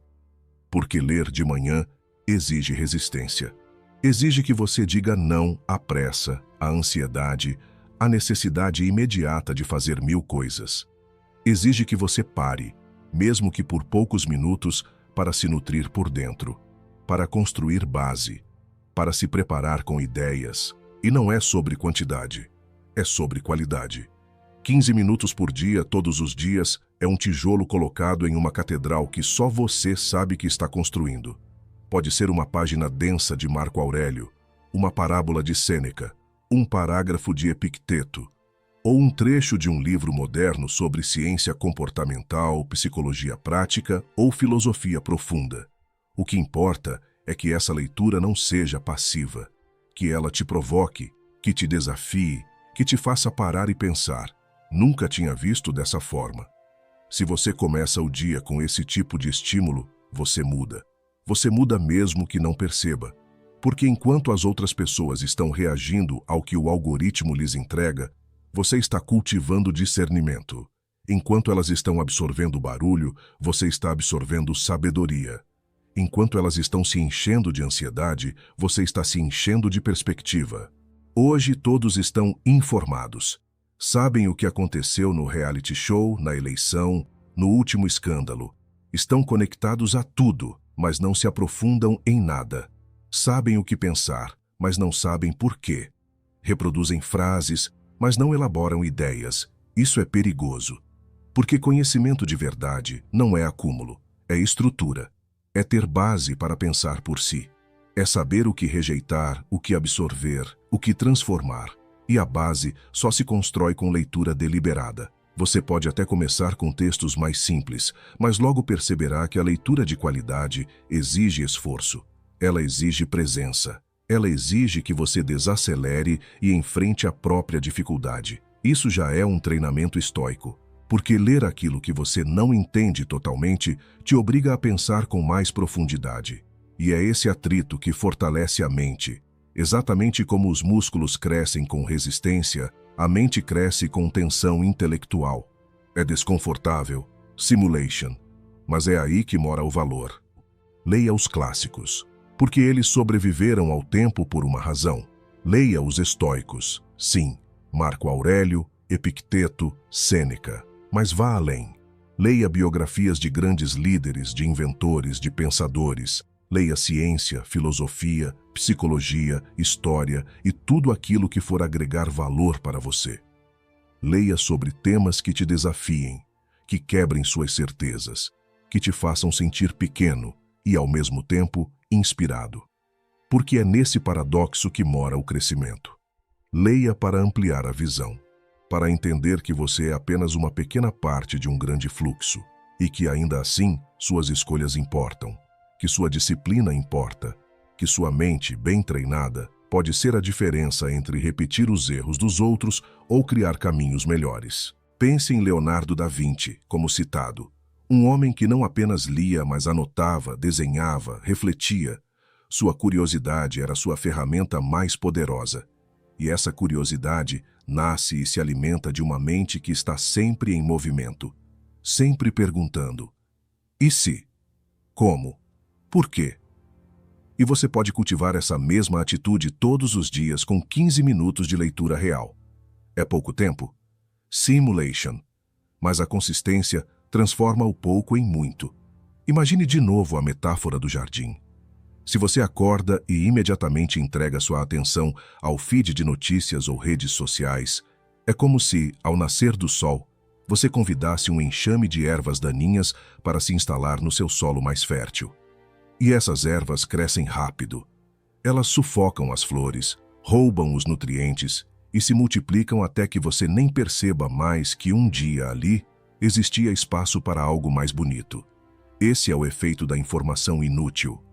Porque ler de manhã exige resistência. Exige que você diga não à pressa, à ansiedade, à necessidade imediata de fazer 1000 coisas. Exige que você pare, mesmo que por poucos minutos, para se nutrir por dentro, para construir base, para se preparar com ideias. E não é sobre quantidade, é sobre qualidade. 15 minutos por dia, todos os dias, é um tijolo colocado em uma catedral que só você sabe que está construindo. Pode ser uma página densa de Marco Aurélio, uma parábola de Sêneca, um parágrafo de Epicteto, ou um trecho de um livro moderno sobre ciência comportamental, psicologia prática ou filosofia profunda. O que importa é que essa leitura não seja passiva, que ela te provoque, que te desafie, que te faça parar e pensar. Nunca tinha visto dessa forma. Se você começa o dia com esse tipo de estímulo, você muda. Você muda mesmo que não perceba. Porque enquanto as outras pessoas estão reagindo ao que o algoritmo lhes entrega, você está cultivando discernimento. Enquanto elas estão absorvendo barulho, você está absorvendo sabedoria. Enquanto elas estão se enchendo de ansiedade, você está se enchendo de perspectiva. Hoje todos estão informados. Sabem o que aconteceu no reality show, na eleição, no último escândalo. Estão conectados a tudo, mas não se aprofundam em nada. Sabem o que pensar, mas não sabem por quê. Reproduzem frases, mas não elaboram ideias. Isso é perigoso. Porque conhecimento de verdade não é acúmulo, é estrutura. É ter base para pensar por si. É saber o que rejeitar, o que absorver, o que transformar. E a base só se constrói com leitura deliberada. Você pode até começar com textos mais simples, mas logo perceberá que a leitura de qualidade exige esforço. Ela exige presença. Ela exige que você desacelere e enfrente a própria dificuldade. Isso já é um treinamento estoico, porque ler aquilo que você não entende totalmente te obriga a pensar com mais profundidade. E é esse atrito que fortalece a mente. Exatamente como os músculos crescem com resistência, a mente cresce com tensão intelectual. É desconfortável, simulation, mas é aí que mora o valor. Leia os clássicos, porque eles sobreviveram ao tempo por uma razão. Leia os estoicos, sim, Marco Aurélio, Epicteto, Sêneca, mas vá além. Leia biografias de grandes líderes, de inventores, de pensadores. Leia ciência, filosofia, psicologia, história e tudo aquilo que for agregar valor para você. Leia sobre temas que te desafiem, que quebrem suas certezas, que te façam sentir pequeno e, ao mesmo tempo, inspirado. Porque é nesse paradoxo que mora o crescimento. Leia para ampliar a visão, para entender que você é apenas uma pequena parte de um grande fluxo e que, ainda assim, suas escolhas importam, que sua disciplina importa, que sua mente, bem treinada, pode ser a diferença entre repetir os erros dos outros ou criar caminhos melhores. Pense em Leonardo da Vinci, como citado. Um homem que não apenas lia, mas anotava, desenhava, refletia. Sua curiosidade era sua ferramenta mais poderosa. E essa curiosidade nasce e se alimenta de uma mente que está sempre em movimento, sempre perguntando: e se? Como? Por quê? E você pode cultivar essa mesma atitude todos os dias com 15 minutos de leitura real. É pouco tempo? Simulation. Mas a consistência transforma o pouco em muito. Imagine de novo a metáfora do jardim. Se você acorda e imediatamente entrega sua atenção ao feed de notícias ou redes sociais, é como se, ao nascer do sol, você convidasse um enxame de ervas daninhas para se instalar no seu solo mais fértil. E essas ervas crescem rápido. Elas sufocam as flores, roubam os nutrientes e se multiplicam até que você nem perceba mais que um dia ali existia espaço para algo mais bonito. Esse é o efeito da informação inútil.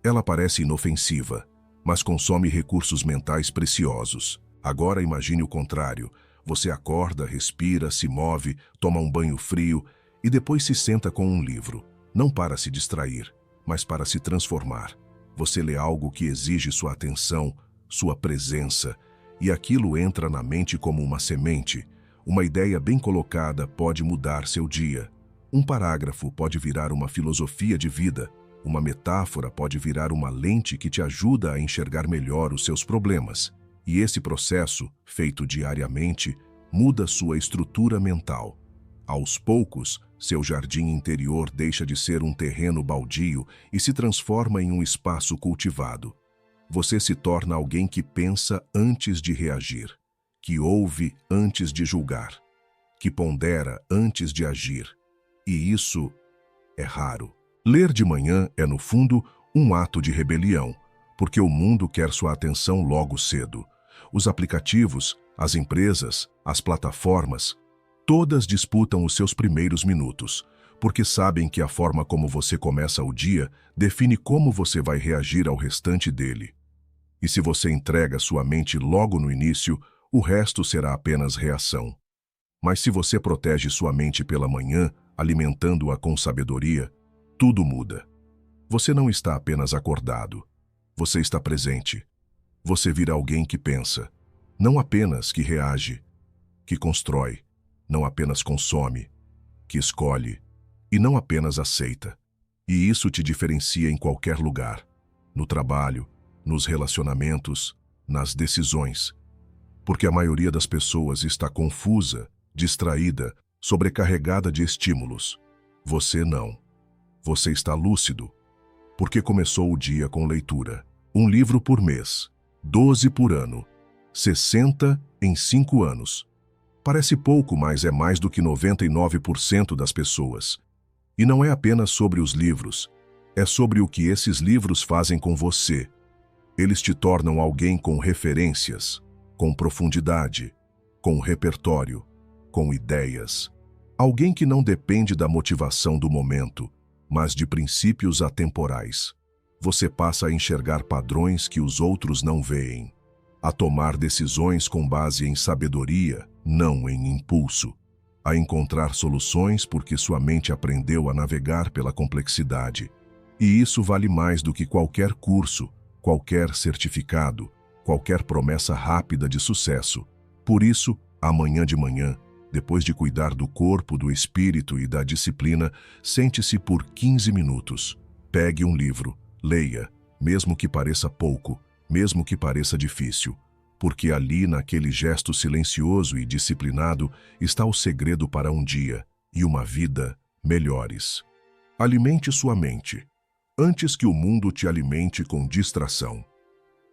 Ela parece inofensiva, mas consome recursos mentais preciosos. Agora imagine o contrário. Você acorda, respira, se move, toma um banho frio e depois se senta com um livro. Não para se distrair, mas para se transformar. Você lê algo que exige sua atenção, sua presença, e aquilo entra na mente como uma semente. Uma ideia bem colocada pode mudar seu dia. Um parágrafo pode virar uma filosofia de vida. Uma metáfora pode virar uma lente que te ajuda a enxergar melhor os seus problemas. E esse processo, feito diariamente, muda sua estrutura mental. Aos poucos, seu jardim interior deixa de ser um terreno baldio e se transforma em um espaço cultivado. Você se torna alguém que pensa antes de reagir, que ouve antes de julgar, que pondera antes de agir. E isso é raro. Ler de manhã é, no fundo, um ato de rebelião, porque o mundo quer sua atenção logo cedo. Os aplicativos, as empresas, as plataformas, todas disputam os seus primeiros minutos, porque sabem que a forma como você começa o dia define como você vai reagir ao restante dele. E se você entrega sua mente logo no início, o resto será apenas reação. Mas se você protege sua mente pela manhã, alimentando-a com sabedoria, tudo muda. Você não está apenas acordado. Você está presente. Você vira alguém que pensa, não apenas que reage, que constrói, não apenas consome, que escolhe e não apenas aceita. E isso te diferencia em qualquer lugar, no trabalho, nos relacionamentos, nas decisões. Porque a maioria das pessoas está confusa, distraída, sobrecarregada de estímulos. Você não. Você está lúcido, porque começou o dia com leitura. Um livro por mês, 12 por ano, 60 em 5 anos. Parece pouco, mas é mais do que 99% das pessoas. E não é apenas sobre os livros, é sobre o que esses livros fazem com você. Eles te tornam alguém com referências, com profundidade, com repertório, com ideias. Alguém que não depende da motivação do momento, mas de princípios atemporais. Você passa a enxergar padrões que os outros não veem, a tomar decisões com base em sabedoria, não em impulso, a encontrar soluções porque sua mente aprendeu a navegar pela complexidade. E isso vale mais do que qualquer curso, qualquer certificado, qualquer promessa rápida de sucesso. Por isso, amanhã de manhã, depois de cuidar do corpo, do espírito e da disciplina, sente-se por 15 minutos. Pegue um livro, leia, mesmo que pareça pouco, mesmo que pareça difícil, porque ali, naquele gesto silencioso e disciplinado, está o segredo para um dia e uma vida melhores. Alimente sua mente, antes que o mundo te alimente com distração.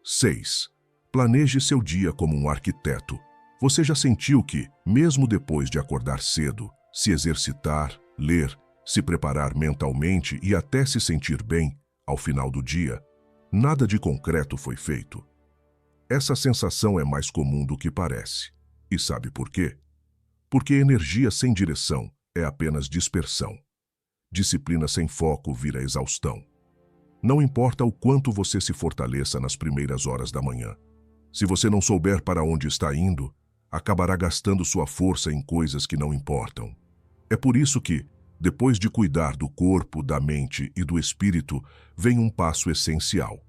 6. Planeje seu dia como um arquiteto. Você já sentiu que, mesmo depois de acordar cedo, se exercitar, ler, se preparar mentalmente e até se sentir bem, ao final do dia, nada de concreto foi feito? Essa sensação é mais comum do que parece. E sabe por quê? Porque energia sem direção é apenas dispersão. Disciplina sem foco vira exaustão. Não importa o quanto você se fortaleça nas primeiras horas da manhã. Se você não souber para onde está indo, acabará gastando sua força em coisas que não importam. É por isso que, depois de cuidar do corpo, da mente e do espírito, vem um passo essencial.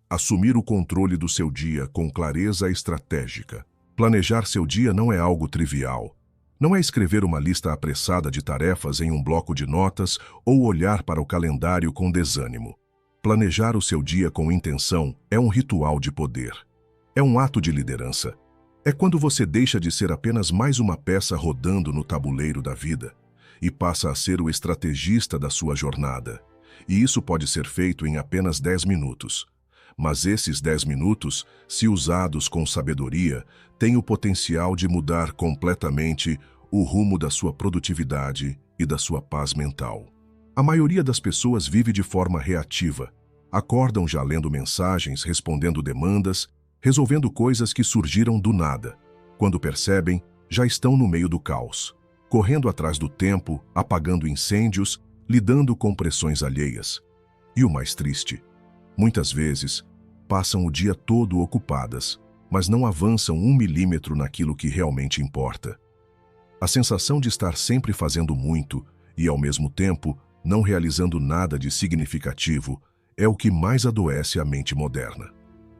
Assumir o controle do seu dia com clareza estratégica. Planejar seu dia não é algo trivial. Não é escrever uma lista apressada de tarefas em um bloco de notas ou olhar para o calendário com desânimo. Planejar o seu dia com intenção é um ritual de poder. É um ato de liderança. É quando você deixa de ser apenas mais uma peça rodando no tabuleiro da vida e passa a ser o estrategista da sua jornada. E isso pode ser feito em apenas 10 minutos. Mas esses 10 minutos, se usados com sabedoria, têm o potencial de mudar completamente o rumo da sua produtividade e da sua paz mental. A maioria das pessoas vive de forma reativa. Acordam já lendo mensagens, respondendo demandas, resolvendo coisas que surgiram do nada. Quando percebem, já estão no meio do caos, correndo atrás do tempo, apagando incêndios, lidando com pressões alheias. E o mais triste, muitas vezes, passam o dia todo ocupadas, mas não avançam 1 milímetro naquilo que realmente importa. A sensação de estar sempre fazendo muito e, ao mesmo tempo, não realizando nada de significativo é o que mais adoece a mente moderna.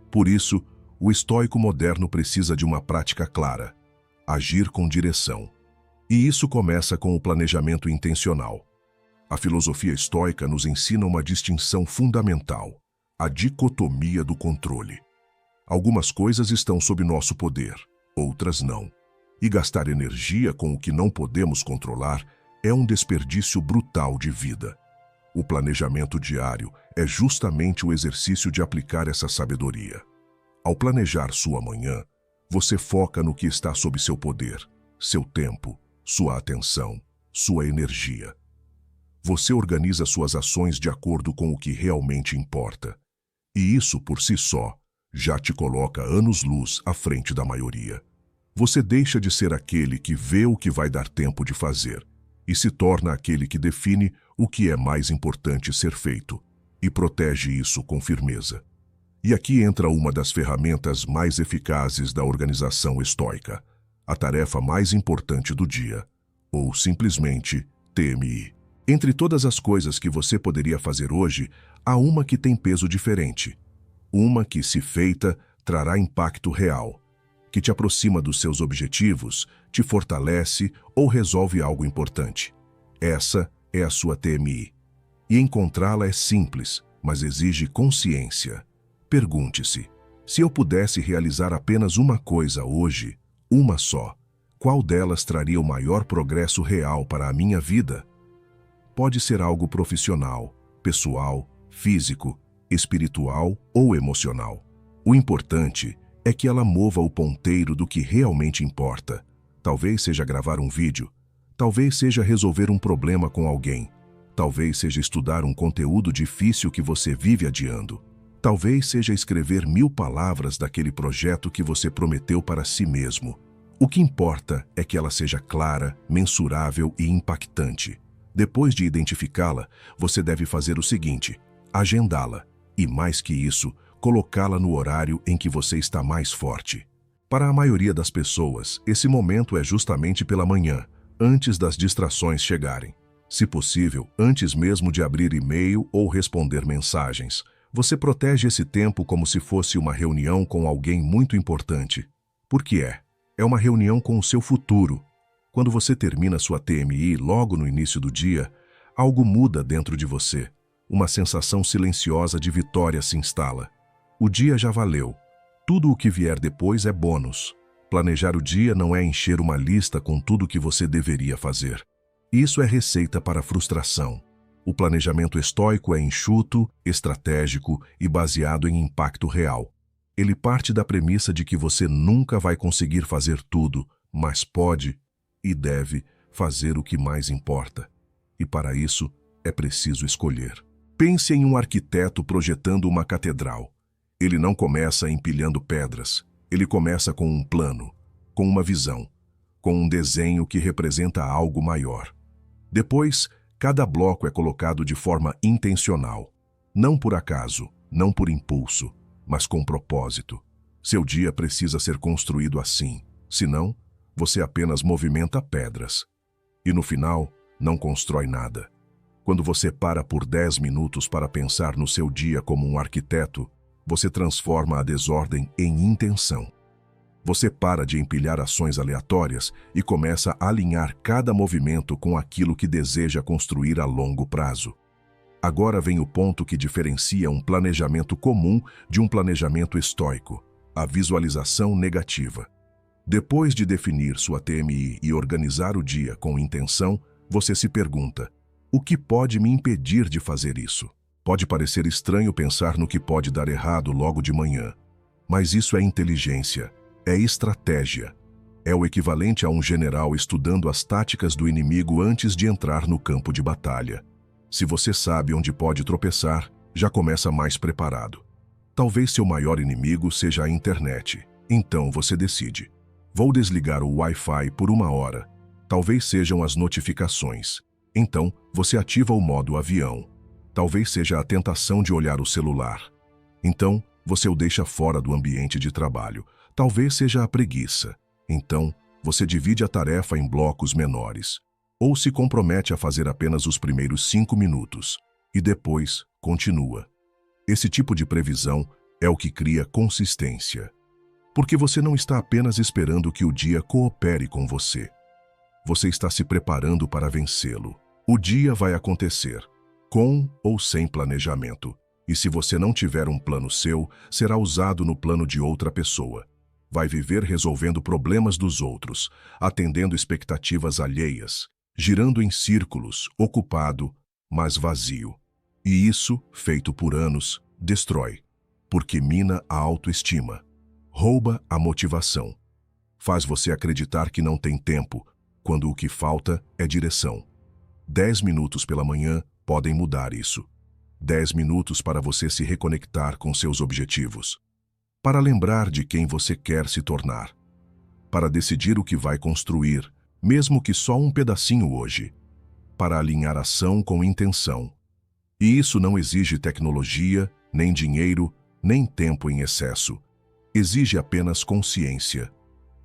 Por isso, o estoico moderno precisa de uma prática clara: agir com direção. E isso começa com o planejamento intencional. A filosofia estoica nos ensina uma distinção fundamental: a dicotomia do controle. Algumas coisas estão sob nosso poder, outras não. E gastar energia com o que não podemos controlar é um desperdício brutal de vida. O planejamento diário é justamente o exercício de aplicar essa sabedoria. Ao planejar sua manhã, você foca no que está sob seu poder, seu tempo, sua atenção, sua energia. Você organiza suas ações de acordo com o que realmente importa. E isso, por si só, já te coloca anos-luz à frente da maioria. Você deixa de ser aquele que vê o que vai dar tempo de fazer e se torna aquele que define o que é mais importante ser feito e protege isso com firmeza. E aqui entra uma das ferramentas mais eficazes da organização estoica, a tarefa mais importante do dia, ou simplesmente TMI. Entre todas as coisas que você poderia fazer hoje, há uma que tem peso diferente. Uma que, se feita, trará impacto real, que te aproxima dos seus objetivos, te fortalece ou resolve algo importante. Essa é a sua TMI. E encontrá-la é simples, mas exige consciência. Pergunte-se: se eu pudesse realizar apenas uma coisa hoje, uma só, qual delas traria o maior progresso real para a minha vida? Pode ser algo profissional, pessoal, físico, espiritual ou emocional. O importante é que ela mova o ponteiro do que realmente importa. Talvez seja gravar um vídeo, talvez seja resolver um problema com alguém, talvez seja estudar um conteúdo difícil que você vive adiando, talvez seja escrever 1000 palavras daquele projeto que você prometeu para si mesmo. O que importa é que ela seja clara, mensurável e impactante. Depois de identificá-la, você deve fazer o seguinte: agendá-la e, mais que isso, colocá-la no horário em que você está mais forte. Para a maioria das pessoas, esse momento é justamente pela manhã, antes das distrações chegarem. Se possível, antes mesmo de abrir e-mail ou responder mensagens. Você protege esse tempo como se fosse uma reunião com alguém muito importante. Por que é? É uma reunião com o seu futuro. Quando você termina sua TMI logo no início do dia, algo muda dentro de você. Uma sensação silenciosa de vitória se instala. O dia já valeu. Tudo o que vier depois é bônus. Planejar o dia não é encher uma lista com tudo o que você deveria fazer. Isso é receita para a frustração. O planejamento estoico é enxuto, estratégico e baseado em impacto real. Ele parte da premissa de que você nunca vai conseguir fazer tudo, mas pode e deve fazer o que mais importa. E para isso, é preciso escolher. Pense em um arquiteto projetando uma catedral. Ele não começa empilhando pedras. Ele começa com um plano, com uma visão, com um desenho que representa algo maior. Depois, cada bloco é colocado de forma intencional. Não por acaso, não por impulso, mas com propósito. Seu dia precisa ser construído assim. Senão, você apenas movimenta pedras. E no final, não constrói nada. Quando você para por 10 minutos para pensar no seu dia como um arquiteto, você transforma a desordem em intenção. Você para de empilhar ações aleatórias e começa a alinhar cada movimento com aquilo que deseja construir a longo prazo. Agora vem o ponto que diferencia um planejamento comum de um planejamento estoico: a visualização negativa. Depois de definir sua TMI e organizar o dia com intenção, você se pergunta: o que pode me impedir de fazer isso? Pode parecer estranho pensar no que pode dar errado logo de manhã, mas isso é inteligência, é estratégia. É o equivalente a um general estudando as táticas do inimigo antes de entrar no campo de batalha. Se você sabe onde pode tropeçar, já começa mais preparado. Talvez seu maior inimigo seja a internet. Então você decide: vou desligar o Wi-Fi por 1 hora. Talvez sejam as notificações. Então você ativa o modo avião. Talvez seja a tentação de olhar o celular. Então você o deixa fora do ambiente de trabalho. Talvez seja a preguiça. Então você divide a tarefa em blocos menores. Ou se compromete a fazer apenas os primeiros 5 minutos. E depois continua. Esse tipo de previsão é o que cria consistência. Porque você não está apenas esperando que o dia coopere com você. Você está se preparando para vencê-lo. O dia vai acontecer, com ou sem planejamento. E se você não tiver um plano seu, será usado no plano de outra pessoa. Vai viver resolvendo problemas dos outros, atendendo expectativas alheias, girando em círculos, ocupado, mas vazio. E isso, feito por anos, destrói, porque mina a autoestima, rouba a motivação, faz você acreditar que não tem tempo, quando o que falta é direção. 10 minutos pela manhã podem mudar isso. 10 minutos para você se reconectar com seus objetivos, para lembrar de quem você quer se tornar, para decidir o que vai construir, mesmo que só um pedacinho hoje, para alinhar ação com intenção. E isso não exige tecnologia, nem dinheiro, nem tempo em excesso. Exige apenas consciência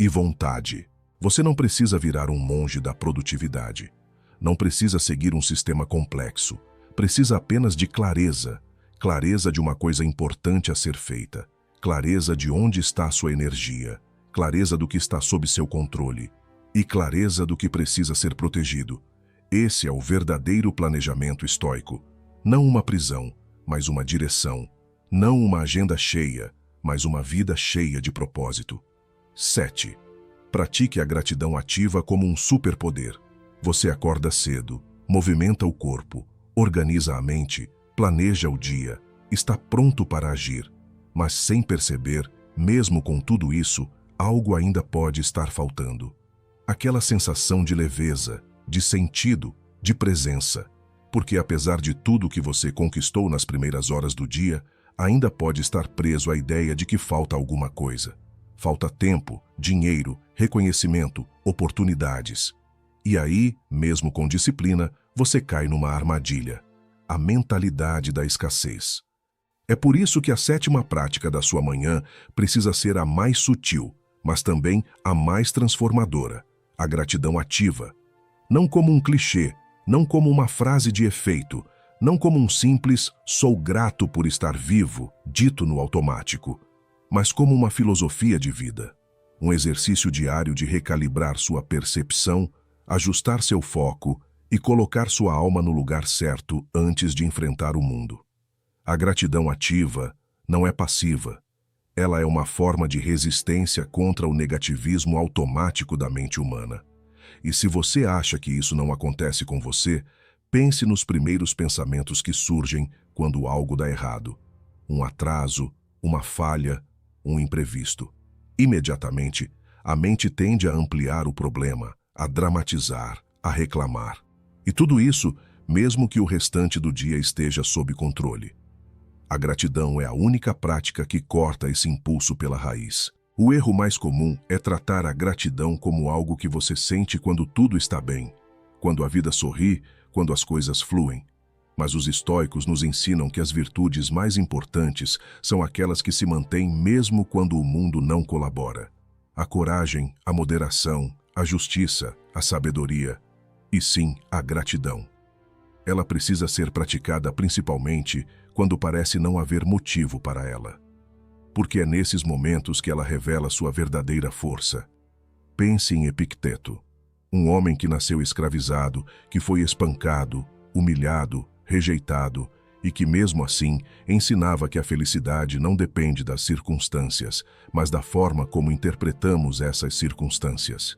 e vontade. Você não precisa virar um monge da produtividade. Não precisa seguir um sistema complexo. Precisa apenas de clareza. Clareza de uma coisa importante a ser feita. Clareza de onde está a sua energia. Clareza do que está sob seu controle. E clareza do que precisa ser protegido. Esse é o verdadeiro planejamento estoico. Não uma prisão, mas uma direção. Não uma agenda cheia, mas uma vida cheia de propósito. 7. Pratique a gratidão ativa como um superpoder. Você acorda cedo, movimenta o corpo, organiza a mente, planeja o dia, está pronto para agir. Mas sem perceber, mesmo com tudo isso, algo ainda pode estar faltando. Aquela sensação de leveza, de sentido, de presença. Porque apesar de tudo que você conquistou nas primeiras horas do dia, ainda pode estar preso à ideia de que falta alguma coisa. Falta tempo, dinheiro, reconhecimento, oportunidades. E aí, mesmo com disciplina, você cai numa armadilha. A mentalidade da escassez. É por isso que a 7ª prática da sua manhã precisa ser a mais sutil, mas também a mais transformadora. A gratidão ativa. Não como um clichê, não como uma frase de efeito, não como um simples "sou grato por estar vivo", dito no automático, mas como uma filosofia de vida, um exercício diário de recalibrar sua percepção, ajustar seu foco e colocar sua alma no lugar certo antes de enfrentar o mundo. A gratidão ativa não é passiva, ela é uma forma de resistência contra o negativismo automático da mente humana. E se você acha que isso não acontece com você, pense nos primeiros pensamentos que surgem quando algo dá errado. Um atraso, uma falha, um imprevisto. Imediatamente, a mente tende a ampliar o problema, a dramatizar, a reclamar. E tudo isso, mesmo que o restante do dia esteja sob controle. A gratidão é a única prática que corta esse impulso pela raiz. O erro mais comum é tratar a gratidão como algo que você sente quando tudo está bem, quando a vida sorri, quando as coisas fluem. Mas os estoicos nos ensinam que as virtudes mais importantes são aquelas que se mantêm mesmo quando o mundo não colabora. A coragem, a moderação, a justiça, a sabedoria e sim, a gratidão. Ela precisa ser praticada principalmente quando parece não haver motivo para ela. Porque é nesses momentos que ela revela sua verdadeira força. Pense em Epicteto, um homem que nasceu escravizado, que foi espancado, humilhado, rejeitado e que mesmo assim ensinava que a felicidade não depende das circunstâncias, mas da forma como interpretamos essas circunstâncias.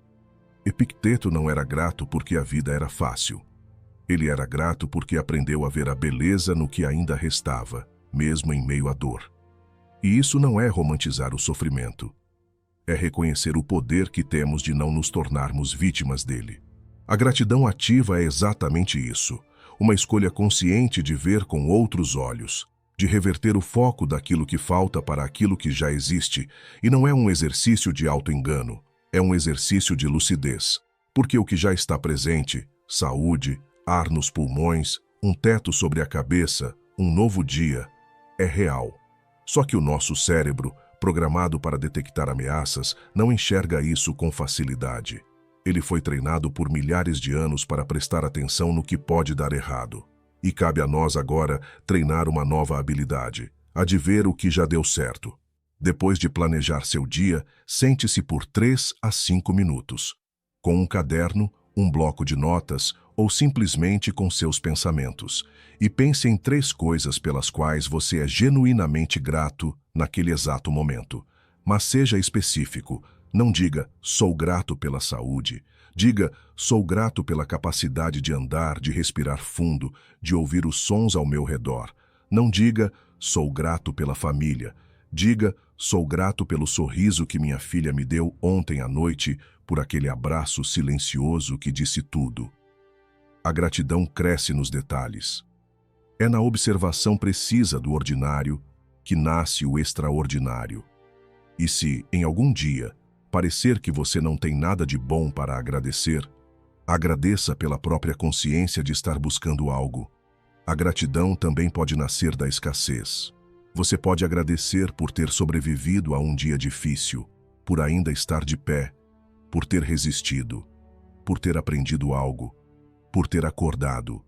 Epicteto não era grato porque a vida era fácil. Ele era grato porque aprendeu a ver a beleza no que ainda restava, mesmo em meio à dor. E isso não é romantizar o sofrimento. é reconhecer o poder que temos de não nos tornarmos vítimas dele. A gratidão ativa é exatamente isso, uma escolha consciente de ver com outros olhos, de reverter o foco daquilo que falta para aquilo que já existe, e não é um exercício de auto-engano, é um exercício de lucidez, porque o que já está presente, saúde, ar nos pulmões, um teto sobre a cabeça, um novo dia, é real. Só que o nosso cérebro, programado para detectar ameaças, não enxerga isso com facilidade. Ele foi treinado por milhares de anos para prestar atenção no que pode dar errado. E cabe a nós agora treinar uma nova habilidade, a de ver o que já deu certo. Depois de planejar seu dia, sente-se por 3 a 5 minutos, com um caderno, um bloco de notas ou simplesmente com seus pensamentos, e pense em 3 coisas pelas quais você é genuinamente grato naquele exato momento. Mas seja específico, não diga sou grato pela saúde, diga sou grato pela capacidade de andar, de respirar fundo, de ouvir os sons ao meu redor. Não diga sou grato pela família, diga sou grato pelo sorriso que minha filha me deu ontem à noite, por aquele abraço silencioso que disse tudo. A gratidão cresce nos detalhes. É na observação precisa do ordinário que nasce o extraordinário. E se, em algum dia, parecer que você não tem nada de bom para agradecer, agradeça pela própria consciência de estar buscando algo. A gratidão também pode nascer da escassez. Você pode agradecer por ter sobrevivido a um dia difícil, por ainda estar de pé, por ter resistido, por ter aprendido algo, por ter acordado,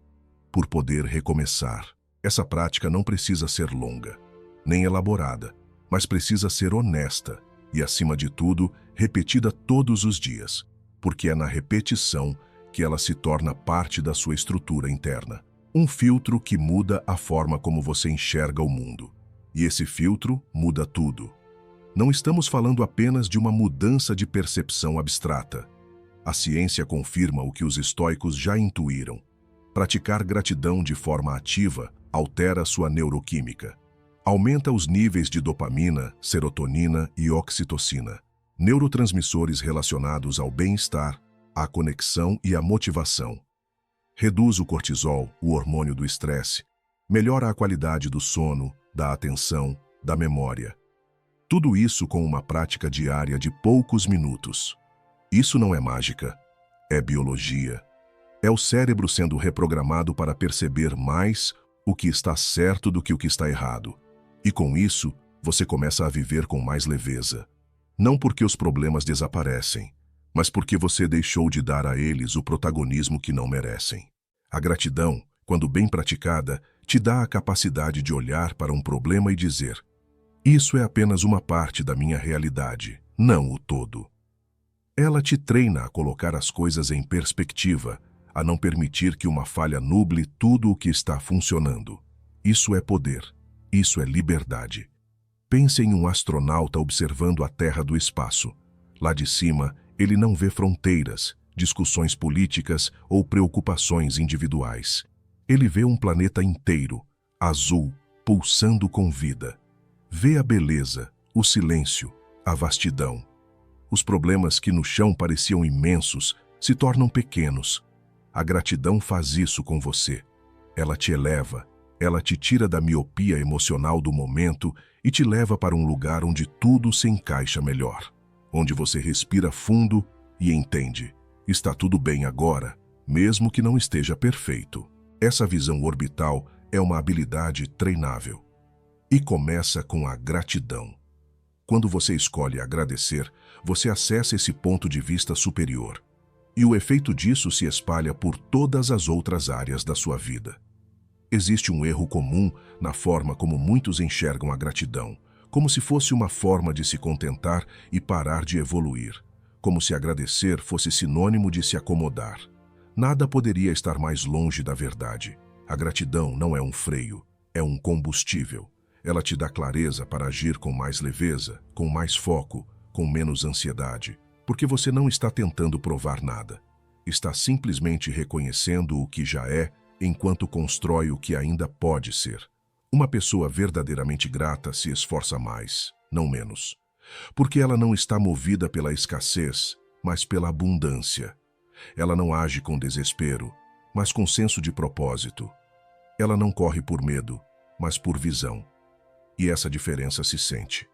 por poder recomeçar. Essa prática não precisa ser longa, nem elaborada, mas precisa ser honesta e, acima de tudo, repetida todos os dias, porque é na repetição que ela se torna parte da sua estrutura interna. Um filtro que muda a forma como você enxerga o mundo. E esse filtro muda tudo. Não estamos falando apenas de uma mudança de percepção abstrata. A ciência confirma o que os estoicos já intuíram. Praticar gratidão de forma ativa altera sua neuroquímica. Aumenta os níveis de dopamina, serotonina e oxitocina, neurotransmissores relacionados ao bem-estar, à conexão e à motivação. Reduz o cortisol, o hormônio do estresse, melhora a qualidade do sono, da atenção, da memória. Tudo isso com uma prática diária de poucos minutos. Isso não é mágica, é biologia. É o cérebro sendo reprogramado para perceber mais o que está certo do que o que está errado. E com isso, você começa a viver com mais leveza. Não porque os problemas desaparecem, mas porque você deixou de dar a eles o protagonismo que não merecem. A gratidão, quando bem praticada, te dá a capacidade de olhar para um problema e dizer: isso é apenas uma parte da minha realidade, não o todo. Ela te treina a colocar as coisas em perspectiva, a não permitir que uma falha nuble tudo o que está funcionando. Isso é poder, isso é liberdade. Pense em um astronauta observando a Terra do espaço. Lá de cima, ele não vê fronteiras, discussões políticas ou preocupações individuais. Ele vê um planeta inteiro, azul, pulsando com vida. Vê a beleza, o silêncio, a vastidão. Os problemas que no chão pareciam imensos se tornam pequenos. A gratidão faz isso com você. Ela te eleva, ela te tira da miopia emocional do momento e te leva para um lugar onde tudo se encaixa melhor. Onde você respira fundo e entende: está tudo bem agora, mesmo que não esteja perfeito. Essa visão orbital é uma habilidade treinável. E começa com a gratidão. Quando você escolhe agradecer, você acessa esse ponto de vista superior. E o efeito disso se espalha por todas as outras áreas da sua vida. Existe um erro comum na forma como muitos enxergam a gratidão, como se fosse uma forma de se contentar e parar de evoluir, como se agradecer fosse sinônimo de se acomodar. Nada poderia estar mais longe da verdade. A gratidão não é um freio, é um combustível. Ela te dá clareza para agir com mais leveza, com mais foco, com menos ansiedade, porque você não está tentando provar nada. Está simplesmente reconhecendo o que já é, enquanto constrói o que ainda pode ser. Uma pessoa verdadeiramente grata se esforça mais, não menos. Porque ela não está movida pela escassez, mas pela abundância. Ela não age com desespero, mas com senso de propósito. Ela não corre por medo, mas por visão. E essa diferença se sente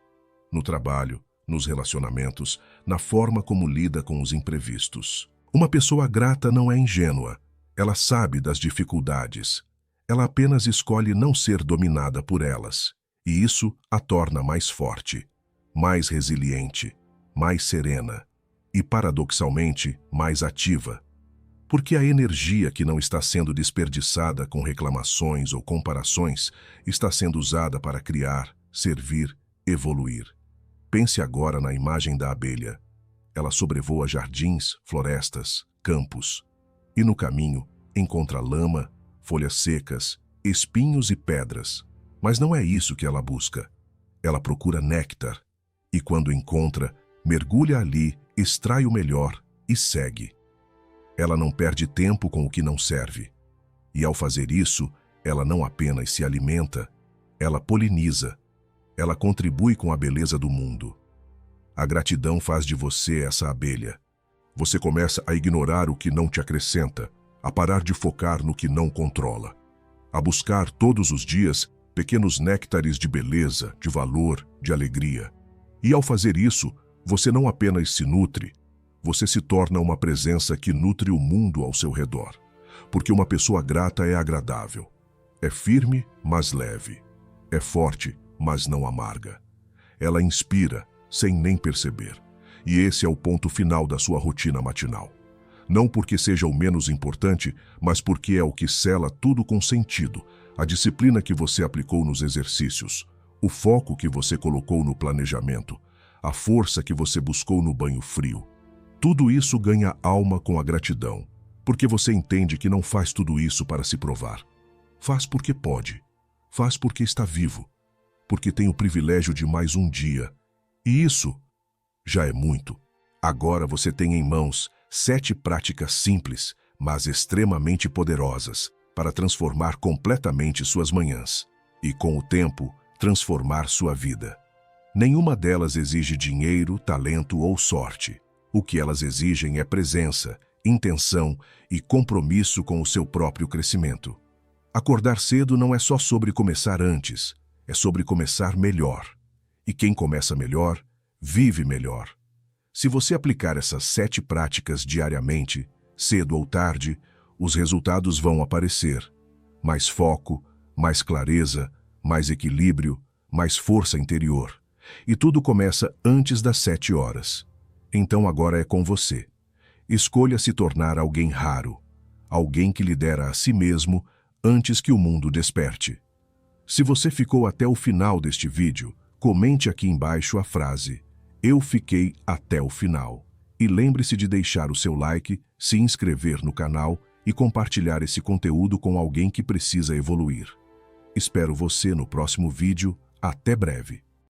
no trabalho, nos relacionamentos, na forma como lida com os imprevistos. Uma pessoa grata não é ingênua. Ela sabe das dificuldades. Ela apenas escolhe não ser dominada por elas. E isso a torna mais forte, mais resiliente, mais serena e, paradoxalmente, mais ativa. Porque a energia que não está sendo desperdiçada com reclamações ou comparações está sendo usada para criar, servir, evoluir. Pense agora na imagem da abelha. Ela sobrevoa jardins, florestas, campos. E no caminho encontra lama, folhas secas, espinhos e pedras. Mas não é isso que ela busca. Ela procura néctar. E quando encontra, mergulha ali, extrai o melhor e segue. Ela não perde tempo com o que não serve. E ao fazer isso, ela não apenas se alimenta, ela poliniza. Ela contribui com a beleza do mundo. A gratidão faz de você essa abelha. Você começa a ignorar o que não te acrescenta, a parar de focar no que não controla, a buscar todos os dias pequenos néctares de beleza, de valor, de alegria. E ao fazer isso, você não apenas se nutre, você se torna uma presença que nutre o mundo ao seu redor. Porque uma pessoa grata é agradável. É firme, mas leve. É forte, mas não amarga. Ela inspira, sem nem perceber. E esse é o ponto final da sua rotina matinal. Não porque seja o menos importante, mas porque é o que sela tudo com sentido. A disciplina que você aplicou nos exercícios, o foco que você colocou no planejamento, a força que você buscou no banho frio. Tudo isso ganha alma com a gratidão, porque você entende que não faz tudo isso para se provar. Faz porque pode. Faz porque está vivo. Porque tem o privilégio de mais um dia. E isso já é muito. Agora você tem em mãos 7 práticas simples, mas extremamente poderosas, para transformar completamente suas manhãs. E com o tempo, transformar sua vida. Nenhuma delas exige dinheiro, talento ou sorte. O que elas exigem é presença, intenção e compromisso com o seu próprio crescimento. Acordar cedo não é só sobre começar antes, é sobre começar melhor. E quem começa melhor, vive melhor. Se você aplicar essas 7 práticas diariamente, cedo ou tarde, os resultados vão aparecer. Mais foco, mais clareza, mais equilíbrio, mais força interior. E tudo começa antes das 7 horas. Então agora é com você. Escolha se tornar alguém raro, alguém que lidera a si mesmo antes que o mundo desperte. Se você ficou até o final deste vídeo, comente aqui embaixo a frase "Eu fiquei até o final". E lembre-se de deixar o seu like, se inscrever no canal e compartilhar esse conteúdo com alguém que precisa evoluir. Espero você no próximo vídeo. Até breve.